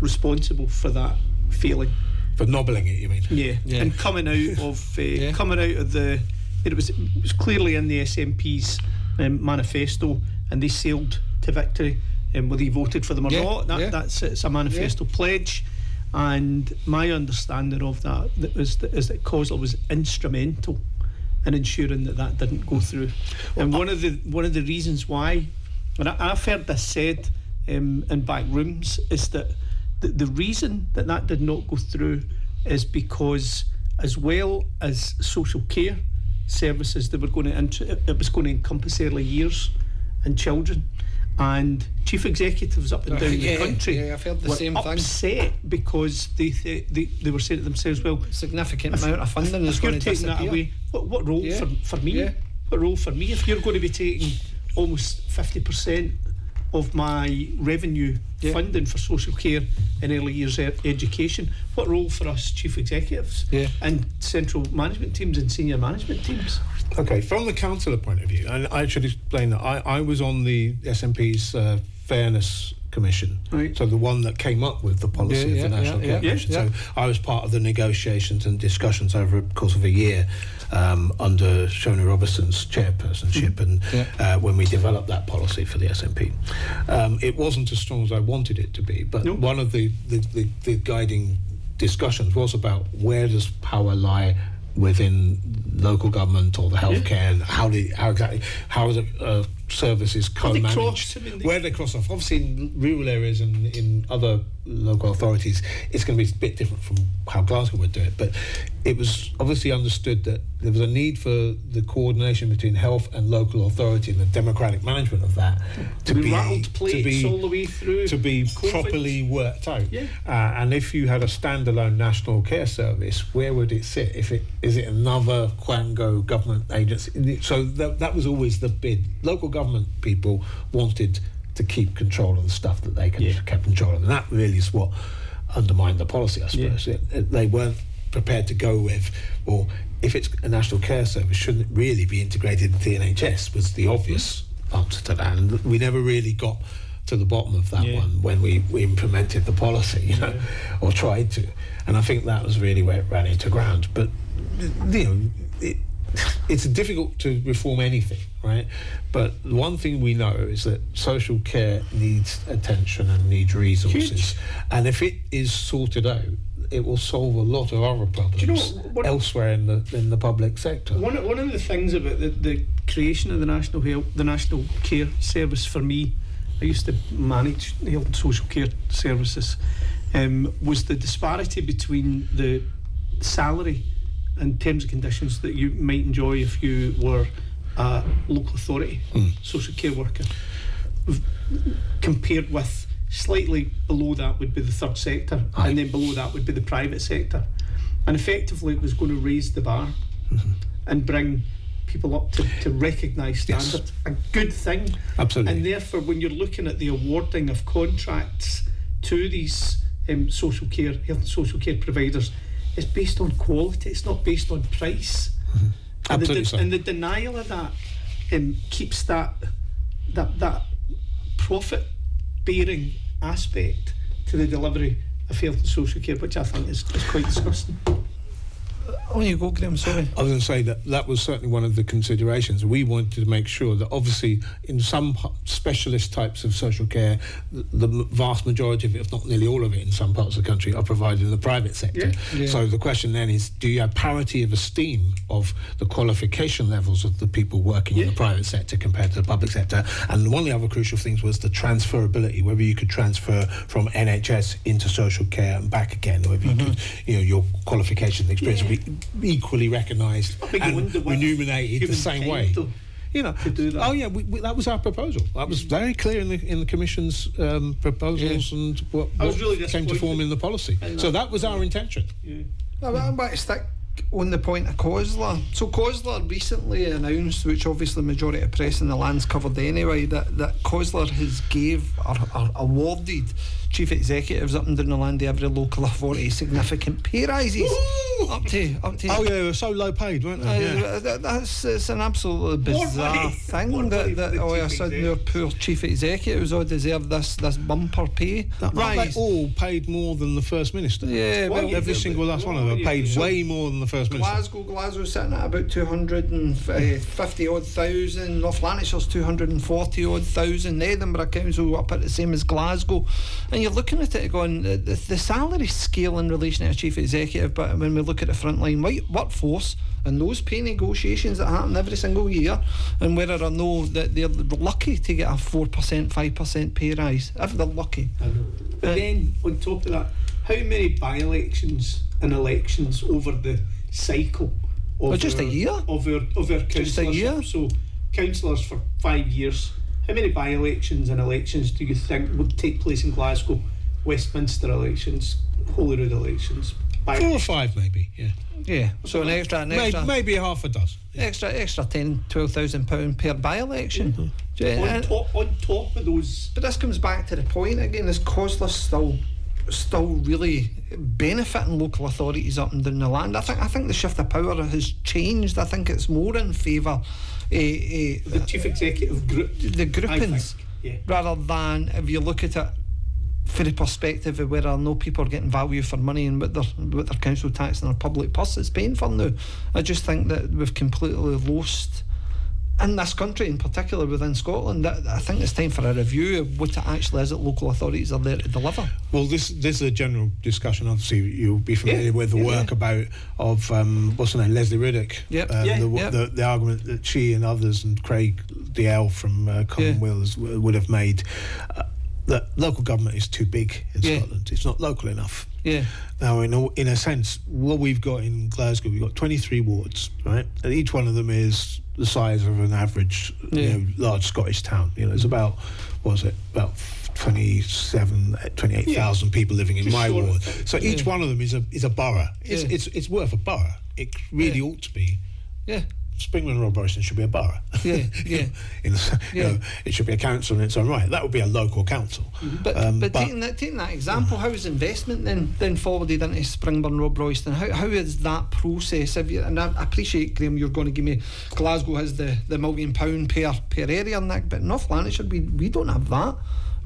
responsible for that failing. For nobbling it, you mean? Yeah. And coming out of the, it was clearly in the SNP's manifesto, and they sailed to victory. Whether you voted for them or not, it's a manifesto pledge. And my understanding of that is that Cllr was instrumental in ensuring that didn't go through. And one of the reasons why, and I've heard this said in back rooms, is that the reason that did not go through is because, as well as social care services, it was going to encompass early years and children. And chief executives up and down the country I've heard the were same upset because they were saying to themselves, well, significant amount of funding is if you're going to taking disappear. that away, what role for me? Yeah. What role for me? If you're going to be taking almost 50% of my revenue funding for social care and early years education, what role for us chief executives and central management teams and senior management teams? Okay, from the councillor point of view, and I should explain that I was on the SNP's Fairness Commission, right. So the one that came up with the policy of the National Care Commission. So I was part of the negotiations and discussions over the course of a year under Shona Robertson's chairpersonship, and when we developed that policy for the SNP. It wasn't as strong as I wanted it to be, but one of the guiding discussions was about where does power lie within local government or the healthcare, and how the services co-managed, where they cross off. Obviously in rural areas and in other local authorities it's going to be a bit different from how Glasgow would do it, but it was obviously understood that there was a need for the coordination between health and local authority and the democratic management of that to be all the way through to be COVID. Properly worked out. And if you had a standalone national care service, where would it sit? Is it another quango government agency? So that was always the bid. Local government people wanted to keep control of the stuff that they kept control of, and that really is what undermined the policy, I suppose. They weren't prepared to go with, well, if it's a national care service, shouldn't it really be integrated into the NHS, was the obvious answer to that. And we never really got to the bottom of that one when we implemented the policy, or tried to. And I think that was really where it ran into ground. But, it's difficult to reform anything, right? But one thing we know is that social care needs attention and needs resources. Huge. And if it is sorted out, it will solve a lot of other problems elsewhere in the public sector. One of the things about the creation of the National Care Service, for me, I used to manage health and social care services, was the disparity between the salary and terms and conditions that you might enjoy if you were a local authority social care worker, compared with slightly below that would be the third sector, and then below that would be the private sector. And effectively it was going to raise the bar and bring people up to recognise standard. A good thing. Absolutely. And therefore, when you're looking at the awarding of contracts to these social care, health and social care providers, it's based on quality, it's not based on price. Absolutely. And the denial of that keeps that profit bearing aspect to the delivery of health and social care, which I think is quite disgusting. On you go, Graham, sorry. I was going to say that was certainly one of the considerations. We wanted to make sure that obviously in some specialist types of social care, the vast majority of it, if not nearly all of it in some parts of the country, are provided in the private sector. Yeah. So the question then is, do you have parity of esteem of the qualification levels of the people working in the private sector compared to the public sector? And one of the other crucial things was the transferability, whether you could transfer from NHS into social care and back again, or whether you could, your qualification experience would be equally recognised and remunerated the same way. To do that. Oh yeah, that was our proposal. That was very clear in the Commission's proposals and what really came to form in the policy. So that was our intention. I'm about to stick on the point of Cllr. So Cllr recently announced, which obviously the majority of press in the land's covered anyway, that Cllr has awarded chief executives up and down the land of every local authority significant pay rises. Up to. Oh yeah, they were so low paid, weren't they? It's an absolutely bizarre thing that all of a sudden our poor chief executives all deserve this bumper pay rise. They all paid more than the First Minister. Yeah, every single last one of them paid way more than the First Minister. Glasgow sitting at about 250 odd thousand. North Lanarkshire's 240 odd thousand. Edinburgh Council up at the same as Glasgow. And you're looking at it going, the salary scale in relation to a chief executive, but when we look at the frontline workforce and those pay negotiations that happen every single year, and whether or no that they're lucky to get a 4%, 5% pay rise, if they're lucky. I know. But then on top of that, how many by-elections and elections over the cycle of just a year of our councillorship? Just a year. So councillors for 5 years. How many by-elections and elections do you think would take place in Glasgow? Westminster elections, Holyrood elections. 4 or 5 maybe, Yeah, so an extra maybe half a dozen. Extra £10,000-12,000 per by-election. On top of those. But this comes back to the point again: is Cllr still really benefiting local authorities up and down the land? I think the shift of power has changed. I think it's more in favour the chief executive group, the groupings, rather than if you look at it for the perspective of whether or no people are getting value for money and what their council tax and their public purse is paying for now. I just think that we've completely lost, in this country in particular within Scotland, I think it's time for a review of what it actually is that local authorities are there to deliver. Well, this is a general discussion. Obviously you'll be familiar with the work of what's her name, Leslie Riddick. The argument that she and others and Craig DL from Commonwealth would have made, that local government is too big in Scotland. It's not local enough. Now, in a sense, what we've got in Glasgow, we've got 23 wards, right? And each one of them is the size of an average large Scottish town. It's about 28,000 people living in my ward. So each one of them is a borough. It's worth a borough. It really ought to be Springburn Rob Royston should be a borough. Yeah, yeah. It should be a council in its own right. That would be a local council. But taking that example, how is investment then forwarded into Springburn Rob Royston? How is that process? And I appreciate, Graham, you're going to give me Glasgow has the £1 million per area, Nick, but North Lanarkshire we don't have that.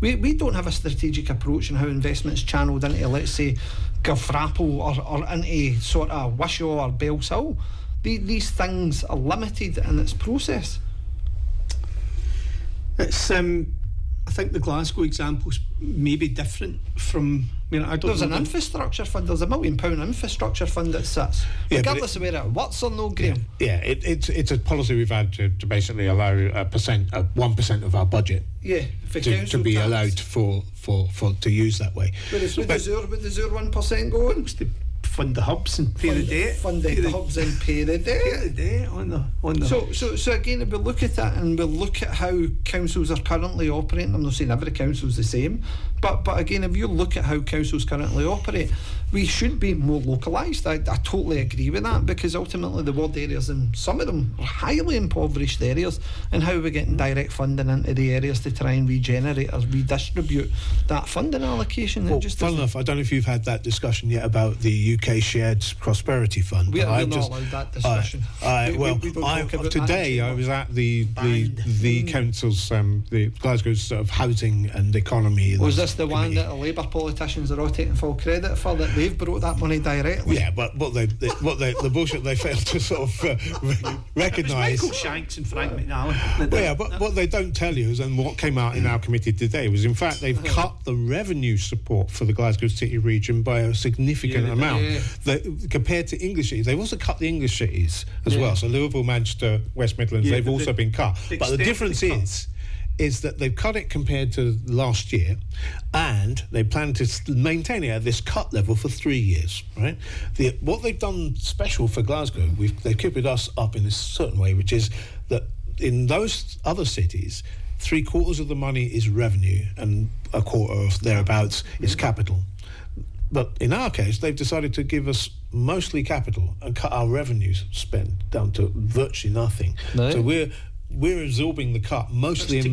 We don't have a strategic approach in how investment's channelled into, let's say, Gilfrapple or into sort of Wishaw or Bellshill. These things are limited in its process. It's I think the Glasgow example's maybe different from. I mean, I don't. There's an infrastructure fund. There's a £1 million infrastructure fund that sits, regardless of whether it works or no, Graham. Yeah, it's a policy we've had to basically allow 1% of our budget. Yeah, for to be tax. allowed for to use that way. Where does your 1% go on? Fund the hubs and pay the debt. Fund the hubs and pay the debt. Pay the debt on the. So again, if we look at that and we look at how councils are currently operating, I'm not saying every council's the same, but again, if you look at how councils currently operate, we should be more localised. I totally agree with that, because ultimately the ward areas, and some of them are highly impoverished areas, and how we're getting direct funding into the areas to try and regenerate or redistribute that funding allocation. Well, fun enough, I don't know if you've had that discussion yet about the UK Shared Prosperity Fund. We're not allowed that discussion. I was at the council's, the Glasgow's sort of housing and economy. Was this the one that the Labour politicians are all taking full credit for, that they've brought that money directly? Yeah, but the bullshit they failed to sort of recognise. Michael Shanks and Frank McNally. Well, yeah, but what they don't tell you is, and what came out in our committee today, was in fact they've cut the revenue support for the Glasgow City region by a significant amount. Yeah. Compared to English cities, they've also cut the English cities as well. So Liverpool, Manchester, West Midlands, they've also been cut. But the difference is that they've cut it compared to last year, and they plan to maintain it at this cut level for 3 years, right? What they've done special for Glasgow, they've kept us up in a certain way, which is that in those other cities, 3/4 of the money is revenue and a quarter of thereabouts is capital. But in our case, they've decided to give us mostly capital and cut our revenues spend down to virtually nothing. No. So we're absorbing the cut mostly in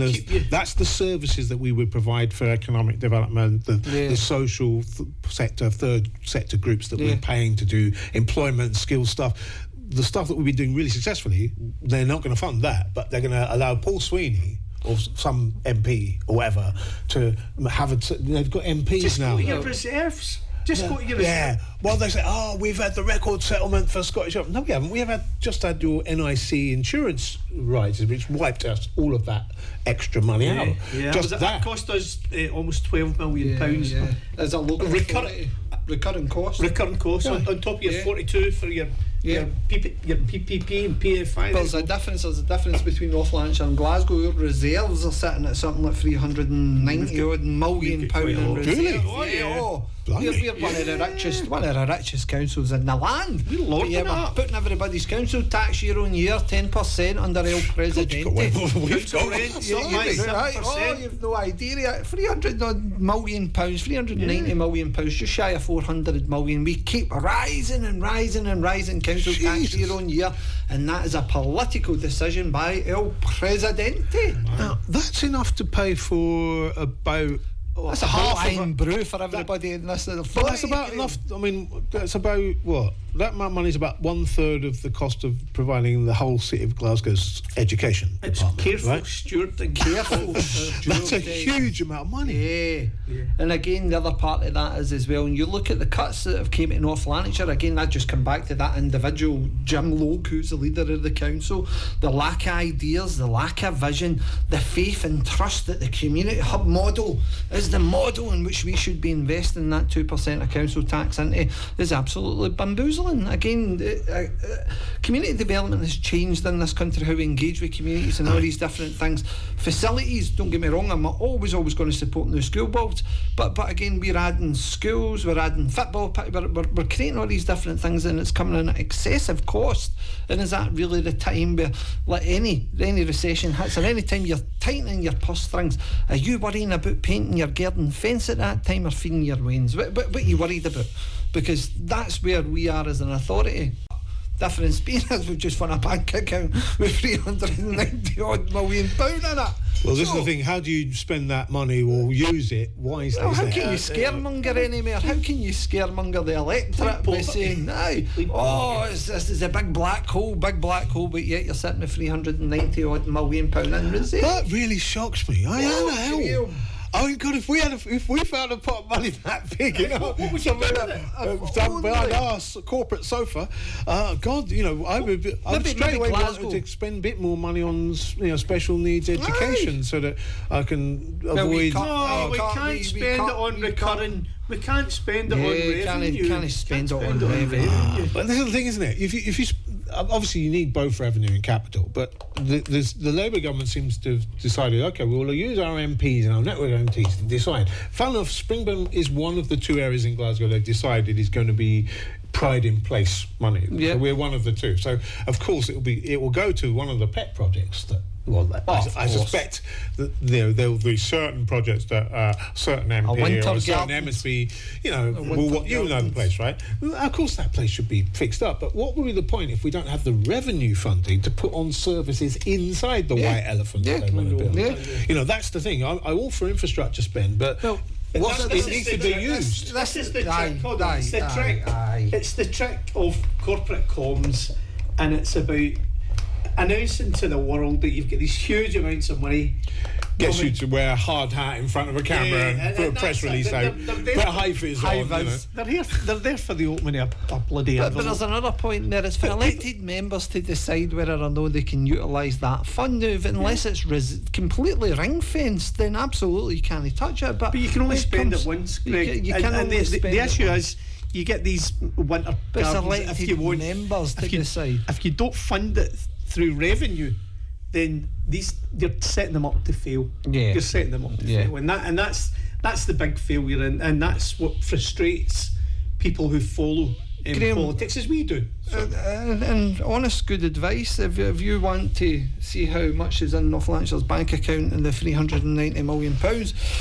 that's the services that we would provide for economic development, the social sector, third sector groups that we're paying to do employment, skill stuff. The stuff that we've been doing really successfully, they're not going to fund that, but they're going to allow Paul Sweeney or some MP or whatever to have they've got MPs just now. Go to your reserves. Just go to your reserves. Yeah. Well, they say, we've had the record settlement for Scottish. No, we haven't. We have just had your NIC insurance rises, which wiped us all of that extra money out. Yeah. Just that cost us almost £12 million. Yeah. As a local recurring cost. Recurring cost on top of your 42 for your PPP and PFI. But there's a difference between North Lanarkshire and Glasgow. Your reserves are sitting at something like £390 million in reserves. Really? We're one of the richest councils in the land. We're putting everybody's council tax year on year 10% under El Presidente. Council rent, you've no idea. £300 million, £390 million, just shy of 400 million. We keep rising and rising and rising council tax year on year, and that is a political decision by El Presidente. Now, that's enough to pay for about. That's a half-line brew for everybody in this. Well, that's about enough. I mean, that's about what? That amount of money is about 1/3 of the cost of providing the whole city of Glasgow's education. It's careful, right? Stewarding. Careful. That's a huge amount of money. Yeah. And again, the other part of that is as well, and you look at the cuts that have came to North Lanarkshire, again, I just come back to that individual, Jim Logue, who's the leader of the council, the lack of ideas, the lack of vision, the faith and trust that the community hub model is the model in which we should be investing that 2% of council tax into is absolutely bamboozling. Again, community development has changed in this country, how we engage with communities and all these different things. Facilities, don't get me wrong, I'm always going to support new school builds, but again, we're adding schools, we're adding football, we're creating all these different things, and it's coming in at excessive cost. And is that really the time where, like any recession hits, or any time you're tightening your purse strings, are you worrying about painting your garden fence at that time or feeding your wains? What are you worried about? Because that's where we are as an authority. Difference being is we've just found a bank account with £390 odd million in it. Well, this is the thing. How do you spend that money or use it wisely? Well, how can you scaremonger anymore? How can you scaremonger the electorate by saying, this is a big black hole, but yet you're sitting with £390 odd million in reserve? That really shocks me. How the hell? Oh God! If we found a pot of money that big, what would you do? Down behind our corporate sofa, God, I would straight away wanted to spend a bit more money on special needs education so that I can avoid. We can't spend it on recurring. We can't spend it on revenue. You can't spend it on revenue. But this is the thing, isn't it? If you obviously you need both revenue and capital, but the Labour government seems to have decided, okay, we'll use our MPs and our network MPs to decide. Funnily enough, Springburn is one of the two areas in Glasgow they've decided is going to be pride in place money. Yeah. So we're one of the two. So of course it will go to one of the pet projects that. Well, I suspect that there'll be certain projects that certain MP or a certain MSP, you know the place, right? Well, of course, that place should be fixed up. But what would be the point if we don't have the revenue funding to put on services inside the white elephant that they want to build? Yeah. That's the thing. I'm all for infrastructure spend, but it needs to be used. This is the trick. It's the trick of corporate comms, and it's about announcing to the world that you've got these huge amounts of money. Gets you to wear a hard hat in front of a camera and put a press release out. Put high-vis on. They're there for the opening of a bloody But there's another point there. It's for elected members to decide whether or not they can utilise that fund. Unless it's completely ring-fenced, then absolutely you can't touch it. But you can only spend it once, Greg. You can only spend the issue is you get these winter gardens if you want members to decide. If you don't fund it through revenue, then you're setting them up to fail. Yeah. You're setting them up to fail, and that's the big failure, and that's what frustrates people who follow politics as we do. So. And honest, good advice. If you want to see how much is in North Lanarkshire's bank account and the £390 million,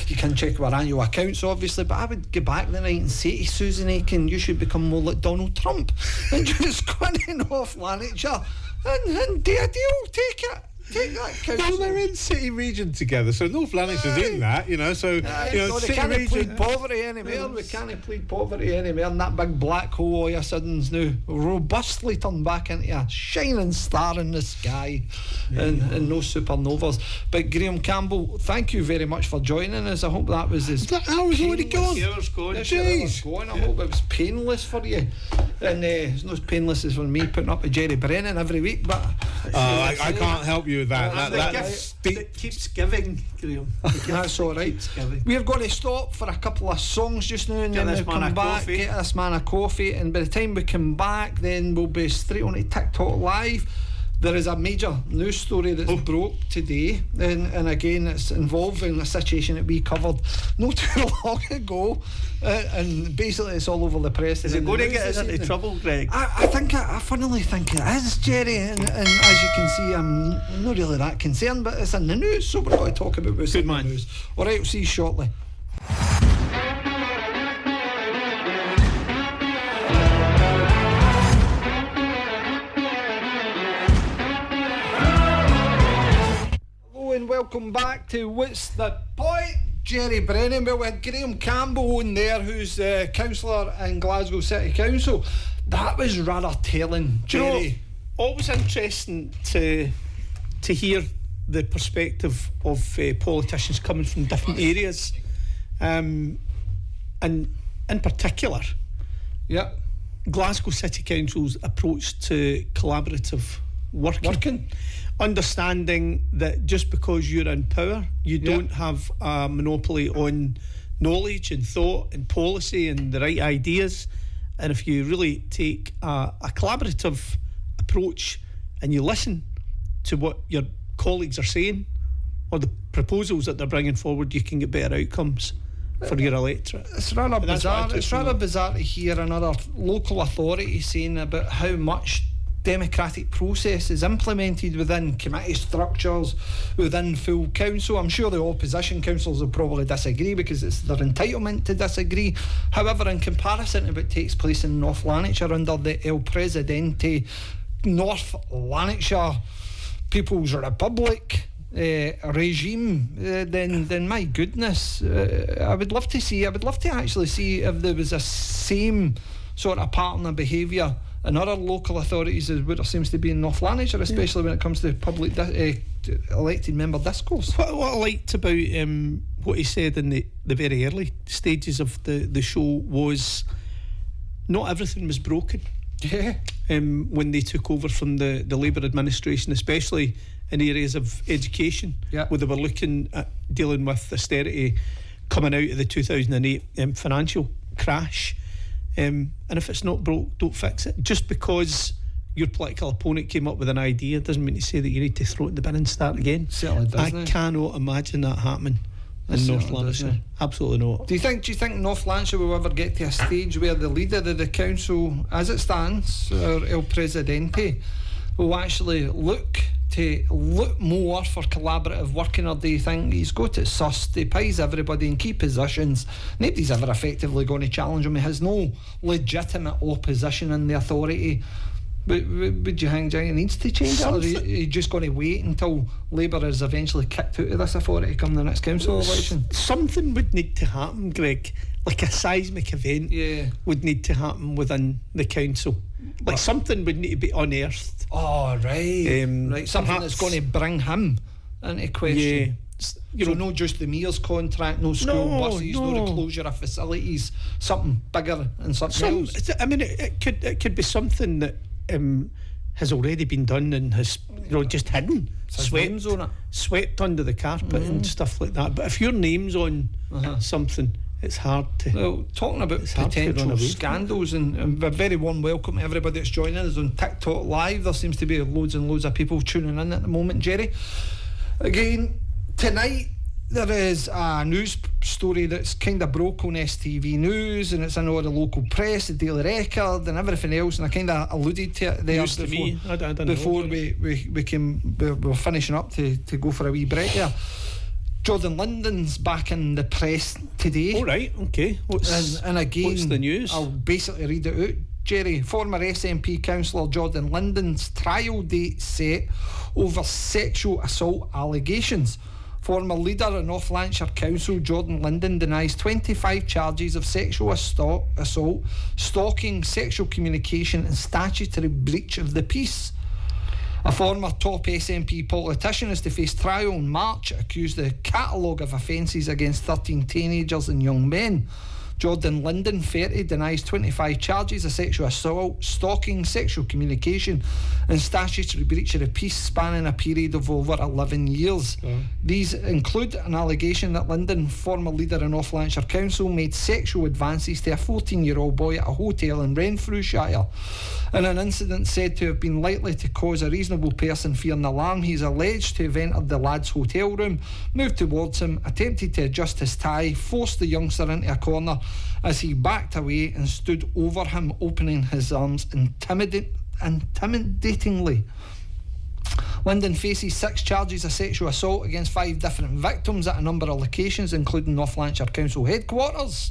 you can check our annual accounts, obviously. But I would go back the night and say to Susan Aiken, you should become more like Donald Trump and just go into North Lanarkshire and do a deal. Take it. Take that council. Well, they're in City Region together, so North Lanarkshire's in that, so they City can't Region. plead poverty anymore. We can't plead poverty anymore. And that big black hole all of a sudden's now robustly turned back into a shining star in the sky, and no supernovas. But Graham Campbell, thank you very much for joining us. I hope that was as that hour's already gone. Jeez. I hope it was painless for you, and it's not as painless as for me putting up with Gerry Brennan every week. But I can't help you with that. That keeps giving, Graham. That's all right. We're going to stop for a couple of songs just now, and then we'll come back. Get this man a coffee, and by the time we come back, then we'll be straight on to TikTok Live. There is a major news story that's broke today, and again it's involving a situation that we covered not too long ago, and basically it's all over the press. Is it going to get us into trouble, Greg? I funnily think it is, Gerry, and as you can see, I'm not really that concerned, but it's in the news, so we're going to talk about what's in the news. Alright, we'll see you shortly. And welcome back to What's the Point? Gerry Brennan. Well, we had Graham Campbell on there, who's councillor in Glasgow City Council. That was rather telling, Gerry. Always interesting to hear the perspective of politicians coming from different areas, and in particular, Glasgow City Council's approach to collaborative working. Understanding that just because you're in power, you don't have a monopoly on knowledge and thought and policy and the right ideas. And if you really take a collaborative approach and you listen to what your colleagues are saying or the proposals that they're bringing forward, you can get better outcomes for your electorate. It's rather bizarre. It's rather bizarre to hear another local authority saying about how much democratic process is implemented within committee structures, within full council. I'm sure the opposition councillors will probably disagree because it's their entitlement to disagree. However, in comparison to what takes place in North Lanarkshire under the El Presidente North Lanarkshire People's Republic regime, then my goodness, I would love to actually see if there was a same sort of pattern of behaviour in other local authorities as what there seems to be in North Lanarkshire, especially when it comes to public elected member discourse. What I liked about what he said in the very early stages of the show was not everything was broken. Yeah. When they took over from the Labour administration, especially in areas of education, where they were looking at dealing with austerity coming out of the 2008 financial crash. And if it's not broke, don't fix it. Just because your political opponent came up with an idea doesn't mean to say that you need to throw it in the bin and start again. Certainly doesn't. I cannot imagine that happening in North Lanarkshire. Absolutely not. Do you think North Lanarkshire will ever get to a stage where the leader of the council, as it stands, or El Presidente, will actually look more for collaborative working, or do you think he's got to suss to pies everybody in key positions? Nobody's ever effectively going to challenge him. He has no legitimate opposition in the authority. Would you think he needs to change it, or are you just going to wait until Labour is eventually kicked out of this authority come the next council election? Something would need to happen, Greg, like a seismic event would need to happen within the council. Like something would need to be unearthed. Oh, right. Right. Something that's going to bring him into question. Yeah. So no just the mayor's contract, no school buses, no the closure of facilities, something bigger and something else. I mean, it could be something that has already been done and has just hidden, swept under the carpet and stuff like that. But if your name's on something, it's hard to. Well, talking about potential scandals, and a very warm welcome to everybody that's joining us on TikTok Live. There seems to be loads and loads of people tuning in at the moment, Gerry. Again, tonight there is a news story that's kind of broke on STV News, and it's in all the local press, the Daily Record and everything else, and I kind of alluded to it there before we were finishing up to go for a wee break here. Jordan London's back in the press today. All right, okay. And again, what's the news? I'll basically read it out. Gerry, former SNP councillor Jordan London's trial date set over sexual assault allegations. Former leader of North Lanarkshire Council, Jordan London, denies 25 charges of sexual assault, stalking, sexual communication and statutory breach of the peace. A former top SNP politician is to face trial in March, accused of a catalogue of offences against 13 teenagers and young men. Jordan London, 30, denies 25 charges of sexual assault, stalking, sexual communication and statutory breach of the peace spanning a period of over 11 years. These include an allegation that London, former leader of North Lanarkshire Council, made sexual advances to a 14-year-old boy at a hotel in Renfrewshire. In an incident said to have been likely to cause a reasonable person fear and alarm, he is alleged to have entered the lad's hotel room, moved towards him, attempted to adjust his tie, forced the youngster into a corner as he backed away and stood over him, opening his arms intimidatingly. London faces 6 charges of sexual assault against 5 different victims at a number of locations, including North Lanarkshire Council headquarters,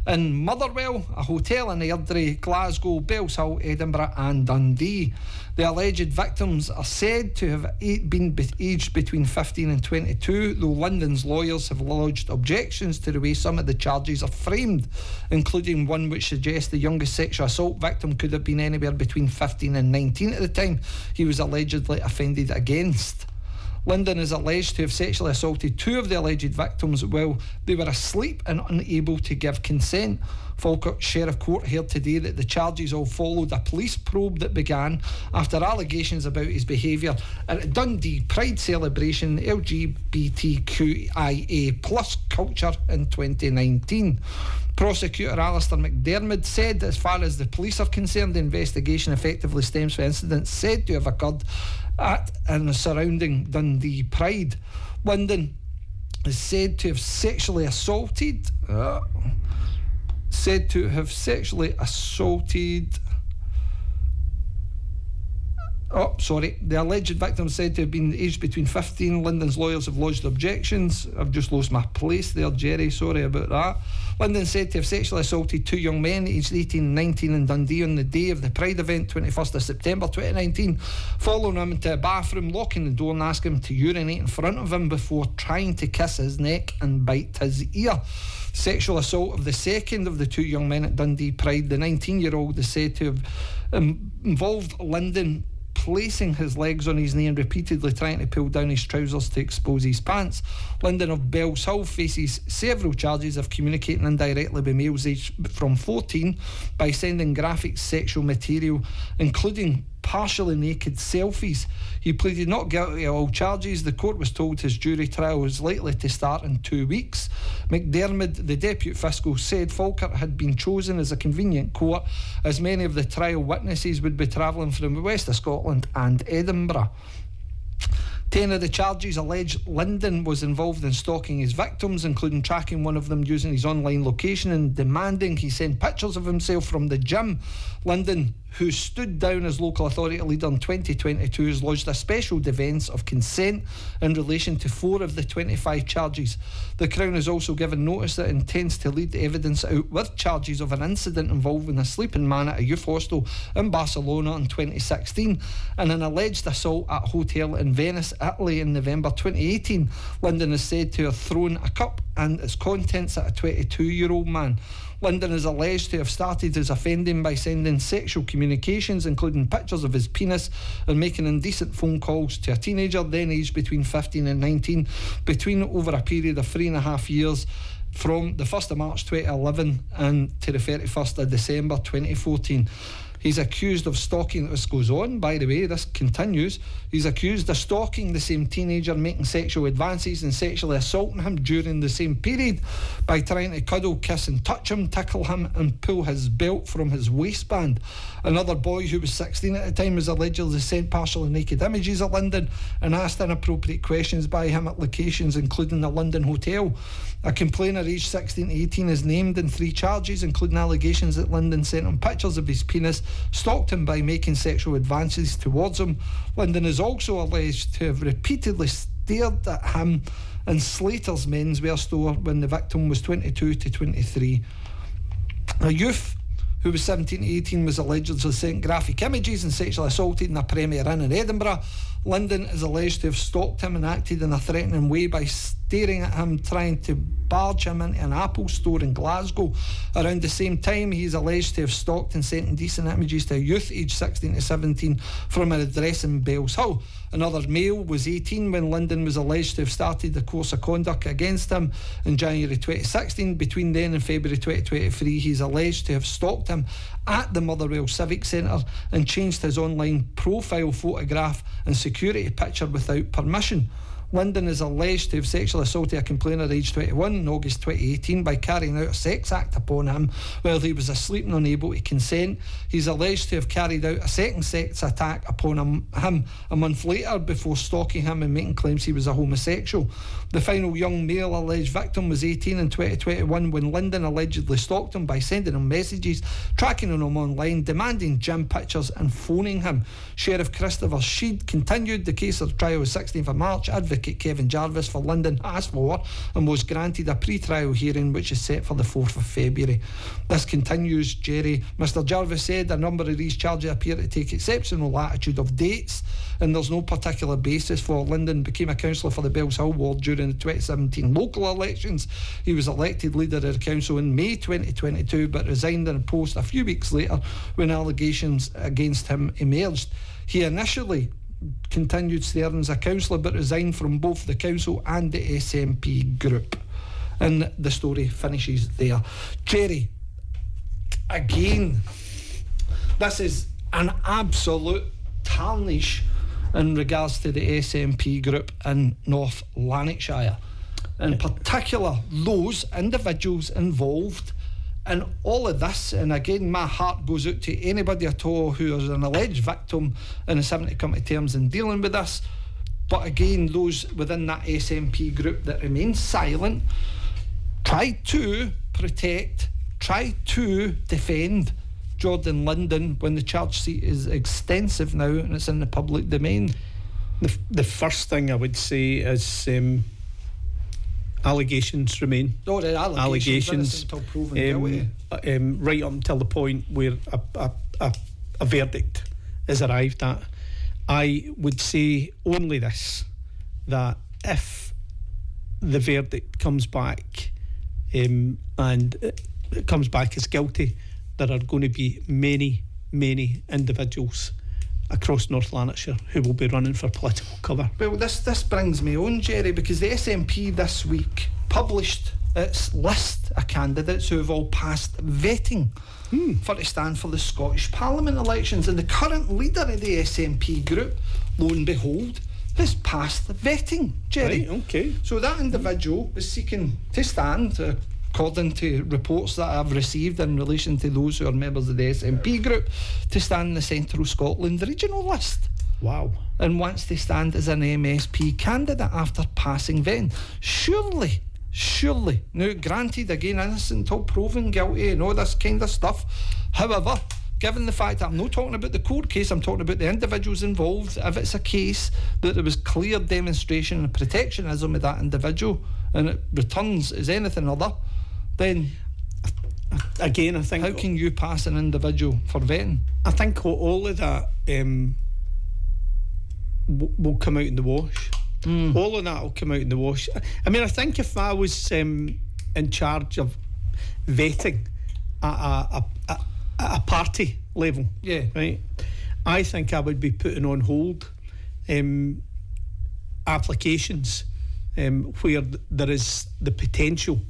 in Motherwell, a hotel in Airdrie, Glasgow, Bellshill, Edinburgh and Dundee. The alleged victims are said to have been aged between 15 and 22, though London's lawyers have lodged objections to the way some of the charges are framed, including one which suggests the youngest sexual assault victim could have been anywhere between 15 and 19 at the time he was allegedly offended against. London is alleged to have sexually assaulted 2 of the alleged victims while they were asleep and unable to give consent. Falkirk Sheriff Court heard today that the charges all followed a police probe that began after allegations about his behaviour at a Dundee Pride celebration, LGBTQIA plus culture in 2019. Prosecutor Alistair McDermott said, as far as the police are concerned, the investigation effectively stems from incidents said to have occurred at and surrounding Dundee Pride. London is said to have sexually assaulted The alleged victim said to have been aged between 15. Lyndon's lawyers have lodged objections. I've just lost my place there, Gerry. Sorry about that. Lyndon said to have sexually assaulted 2 young men aged 18 and 19 in Dundee on the day of the Pride event, 21st of September 2019, following him into a bathroom, locking the door and asking him to urinate in front of him before trying to kiss his neck and bite his ear. Sexual assault of the second of the 2 young men at Dundee Pride, the 19-year-old, is said to have involved Lyndon placing his legs on his knee and repeatedly trying to pull down his trousers to expose his pants. Lyndon of Bells Hill faces several charges of communicating indirectly with males aged from 14 by sending graphic sexual material, including partially naked selfies. He pleaded not guilty of all charges. The court was told his jury trial was likely to start in 2 weeks. McDermott, the Deputy Fiscal, said Falkirk had been chosen as a convenient court as many of the trial witnesses would be travelling from the west of Scotland and Edinburgh. 10 of the charges alleged Lyndon was involved in stalking his victims, including tracking one of them using his online location and demanding he send pictures of himself from the gym. Lyndon, who stood down as local authority leader in 2022, has lodged a special defence of consent in relation to 4 of the 25 charges. The Crown has also given notice that it intends to lead the evidence out with charges of an incident involving a sleeping man at a youth hostel in Barcelona in 2016 and an alleged assault at a hotel in Venice, Italy in November 2018. Lyndon is said to have thrown a cup and its contents at a 22-year-old man. Lyndon is alleged to have started his offending by sending sexual communications, including pictures of his penis, and making indecent phone calls to a teenager, then aged between 15 and 19, between over a period of 3.5 years, from the 1st of March 2011 and to the 31st of December 2014. He's accused of stalking. This goes on, by the way, this continues. He's accused of stalking the same teenager, making sexual advances and sexually assaulting him during the same period by trying to cuddle, kiss and touch him, tickle him and pull his belt from his waistband. Another boy who was 16 at the time was allegedly sent partially naked images of Lyndon and asked inappropriate questions by him at locations including the London Hotel. A complainer aged 16 to 18 is named in 3 charges, including allegations that Lyndon sent him pictures of his penis, stalked him by making sexual advances towards him. Lyndon is also alleged to have repeatedly stared at him in Slater's menswear store when the victim was 22 to 23. A youth who was 17 to 18 was allegedly sent graphic images and sexually assaulted in a Premier Inn in Edinburgh. Lyndon is alleged to have stalked him and acted in a threatening way by staring at him, trying to barge him into an Apple store in Glasgow. Around the same time, he is alleged to have stalked and sent indecent images to a youth aged 16 to 17 from an address in Bells Hill. Another male was 18 when Lyndon was alleged to have started the course of conduct against him in January 2016. Between then and February 2023, he's alleged to have stalked him at the Motherwell Civic Centre and changed his online profile photograph and security picture without permission. Lyndon is alleged to have sexually assaulted a complainer aged 21 in August 2018 by carrying out a sex act upon him while he was asleep and unable to consent. He's alleged to have carried out a second sex attack upon him a month later before stalking him and making claims he was a homosexual. The final young male alleged victim was 18 in 2021 when Lyndon allegedly stalked him by sending him messages, tracking him online, demanding gym pictures and phoning him. Sheriff Christopher Sheed continued the case of the trial on 16th of March. Advocate Kevin Jarvis for Lyndon asked for and was granted a pre-trial hearing which is set for the 4th of February. This continues, Gerry. Mr Jarvis said a number of these charges appear to take exceptional latitude of dates and there's no particular basis for. Lyndon became a councillor for the Bells Hill ward during the 2017 local elections. He was elected leader of the council in May 2022 but resigned in a post a few weeks later when allegations against him emerged. He initially continued serving as a councillor but resigned from both the council and the SNP group. And the story finishes there. Gerry, again, this is an absolute tarnish in regards to the SNP group in North Lanarkshire. In particular, those individuals involved in all of this, and again my heart goes out to anybody at all who is an alleged victim and is having to come to terms in dealing with this, but again those within that SNP group that remain silent, try to protect, try to defend, Jordan Linden when the charge sheet is extensive now and it's in the public domain? The first thing I would say is allegations remain. Oh, the allegations until proven guilty. Right up until the point where a verdict is arrived at. I would say only this, that if the verdict comes back and it comes back as guilty, there are going to be many individuals across North Lanarkshire who will be running for political cover. Well, this brings me on, Gerry, because the SNP this week published its list of candidates who have all passed vetting for to stand for the Scottish Parliament elections, and the current leader of the SNP group, lo and behold, has passed vetting, Gerry. Right, okay. So that individual is seeking to stand, according to reports that I've received in relation to those who are members of the SNP group, to stand in the Central Scotland regional list. Wow. And wants to stand as an MSP candidate after passing vetting. Surely, now granted, again, innocent until proven guilty and all this kind of stuff. However, given the fact that I'm not talking about the court case, I'm talking about the individuals involved, if it's a case that there was clear demonstration of protectionism of that individual and it returns as anything other, then again, I think, how can you pass an individual for vetting? I think all of that will come out in the wash. All of that will come out in the wash. I mean, I think if I was in charge of vetting at a party level, right, I think I would be putting on hold applications where there is the potential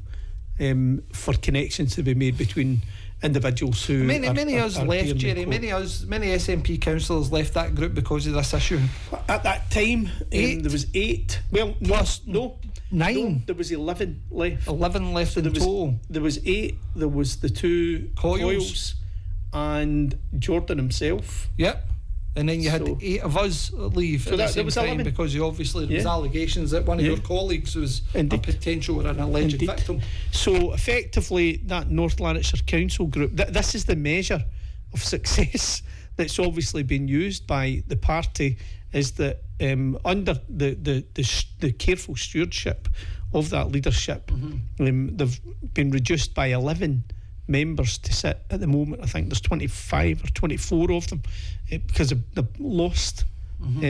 for connections to be made between individuals who many of us left, Gerry. Many SNP councillors left that group because of this issue. At that time, there was 8. Well, no, 9. No, there was 11 left. 11 left in total. There was 8. There was the 2 Coyles and Jordan himself. Yep. And then you had 8 of us leave at the same time 11. Because there was allegations that one of your colleagues was a potential or an alleged victim. So effectively, that North Lanarkshire Council group, this is the measure of success that's obviously been used by the party, is that under the careful stewardship of that leadership, they've been reduced by 11 members to sit at the moment. I think there's 25 or 24 of them because they've lost. What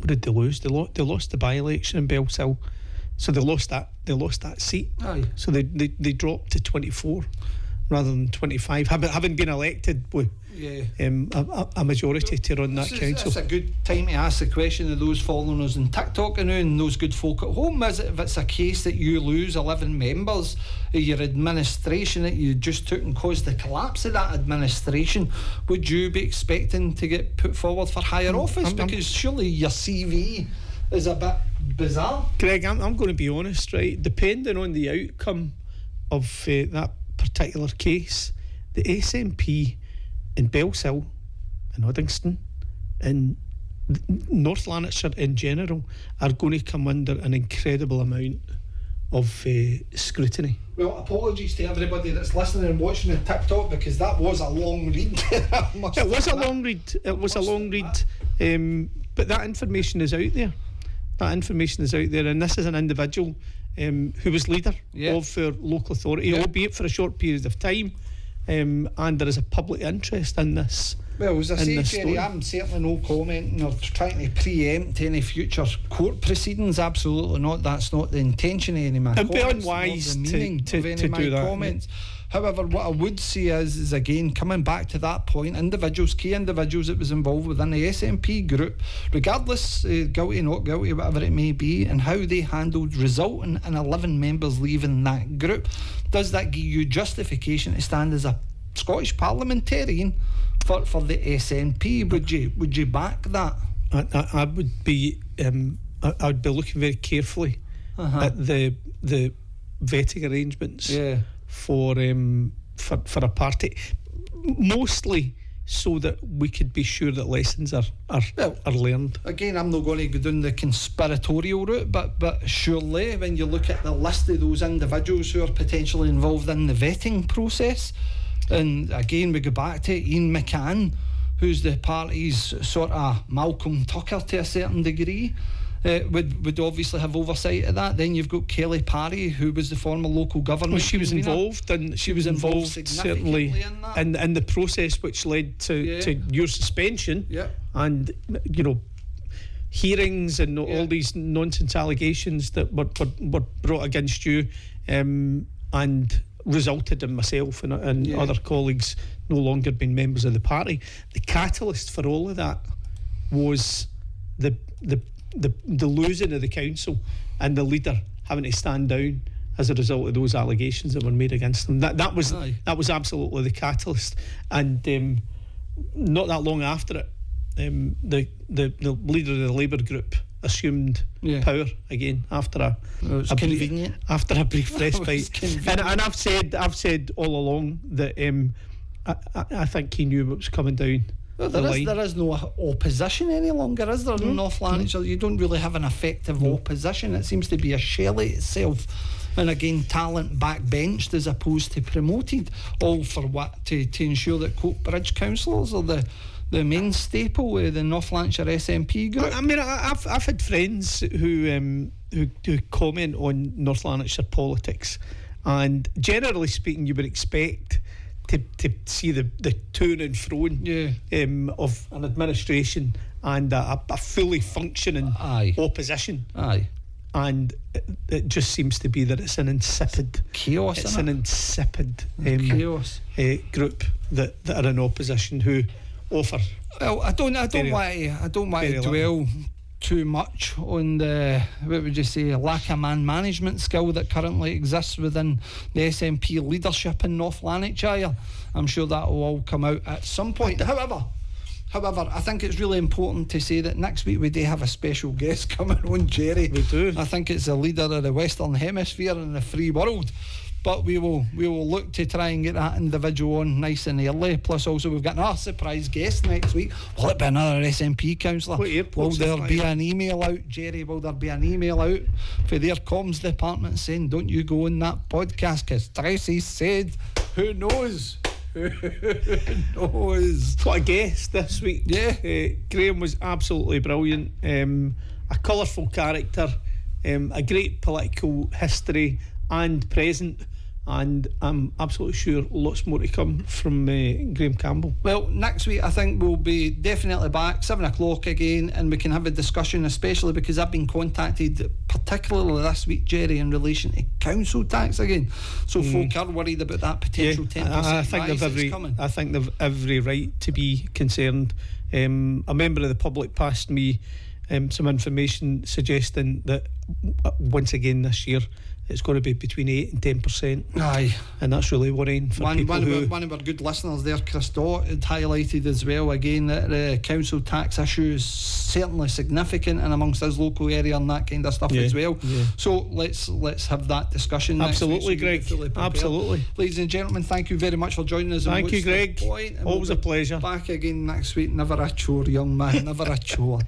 did they lose? They lost the by-election in Bellshill, so they lost that seat. Aye. So they dropped to 24 rather than 25, having been elected with a majority to run that council. It's a good time to ask the question of those following us on TikTok and those good folk at home. Is it, if it's a case that you lose 11 members of your administration that you just took and caused the collapse of that administration, would you be expecting to get put forward for higher office? Because surely your CV is a bit bizarre. Greg, I'm going to be honest, right? Depending on the outcome of that particular case, the SNP in Bellshill and Uddingston and North Lanarkshire in general are going to come under an incredible amount of scrutiny. Well, apologies to everybody that's listening and watching on TikTok, because that was a long read. It was a long read. But that information is out there. And this is an individual who was leader of our local authority, albeit for a short period of time. And there is a public interest in this. Well, as I say, Gerry, I'm certainly no commenting or trying to preempt any future court proceedings. Absolutely not. That's not the intention of any of my comments. It'd be unwise to do that. Comments. However, what I would say is again, coming back to that point, key individuals that was involved within the SNP group, regardless guilty, not guilty, whatever it may be, and how they handled resulting in 11 members leaving that group, does that give you justification to stand as a Scottish parliamentarian for the SNP? Would you back that? I would be. I would be looking very carefully at the vetting arrangements. For a party, mostly so that we could be sure that lessons are learned. Again, I'm not going to go down the conspiratorial route, but surely when you look at the list of those individuals who are potentially involved in the vetting process, And again, we go back to Ian McCann, who's the party's sort of Malcolm Tucker to a certain degree. Would obviously have oversight of that. Then you've got Kelly Parry, who was the former local government. Well, she was convener. involved, and she was involved significantly certainly in that. in the process which led to your suspension. Yeah. And hearings and all these nonsense allegations that were brought against you, and resulted in myself and other colleagues no longer being members of the party. The catalyst for all of that was the losing of the council and the leader having to stand down as a result of those allegations that were made against them. That was absolutely the catalyst. And not that long after it, the leader of the Labour group assumed power again after a brief respite. And I've said all along that I think he knew what was coming down. Well, there is no opposition any longer, is there? In North Lanarkshire, you don't really have an effective opposition. It seems to be a shell of itself. And again, talent backbenched as opposed to promoted. All for what? To ensure that Coatbridge councillors are the main staple of the North Lanarkshire SNP group. I mean, I've had friends who comment on North Lanarkshire politics, and generally speaking, you would expect to see the to and froing of an administration and a fully functioning opposition. And it just seems to be that it's an insipid chaos. It's an insipid chaos group that are in opposition who offer. Well, I don't want to dwell too much on the, what would you say, lack of man management skill that currently exists within the SNP leadership in North Lanarkshire. I'm sure that will all come out at some point. However, I think it's really important to say that next week we do have a special guest coming on, Gerry. We do. I think it's a leader of the Western Hemisphere and the free world. But we will look to try and get that individual on nice and early. Plus, also we've got another surprise guest next week. Will it be another SNP councillor? Will there be an email out, Gerry? Will there be an email out for their comms department saying, "Don't you go on that podcast because Tracy said"? Who knows? Who knows? What a guest this week. Yeah. Graham was absolutely brilliant. A colourful character, a great political history and present, and I'm absolutely sure lots more to come from Graham Campbell. Well, next week I think we'll be definitely back 7 o'clock again, and we can have a discussion, especially because I've been contacted particularly this week, Gerry, in relation to council tax again. So folk are worried about that potential 10% rise that's coming. I think they've every right to be concerned. A member of the public passed me some information suggesting that once again this year it's going to be between 8 and 10%. Aye. And that's really worrying for people who... One of our good listeners there, Chris Dott, had highlighted as well again that the council tax issue is certainly significant and amongst his local area and that kind of stuff as well. Yeah. So let's have that discussion. Absolutely, Greg. Absolutely. Ladies and gentlemen, thank you very much for joining us. Thank you, Greg. Always a pleasure. Back again next week. Never a chore, young man. Never a chore.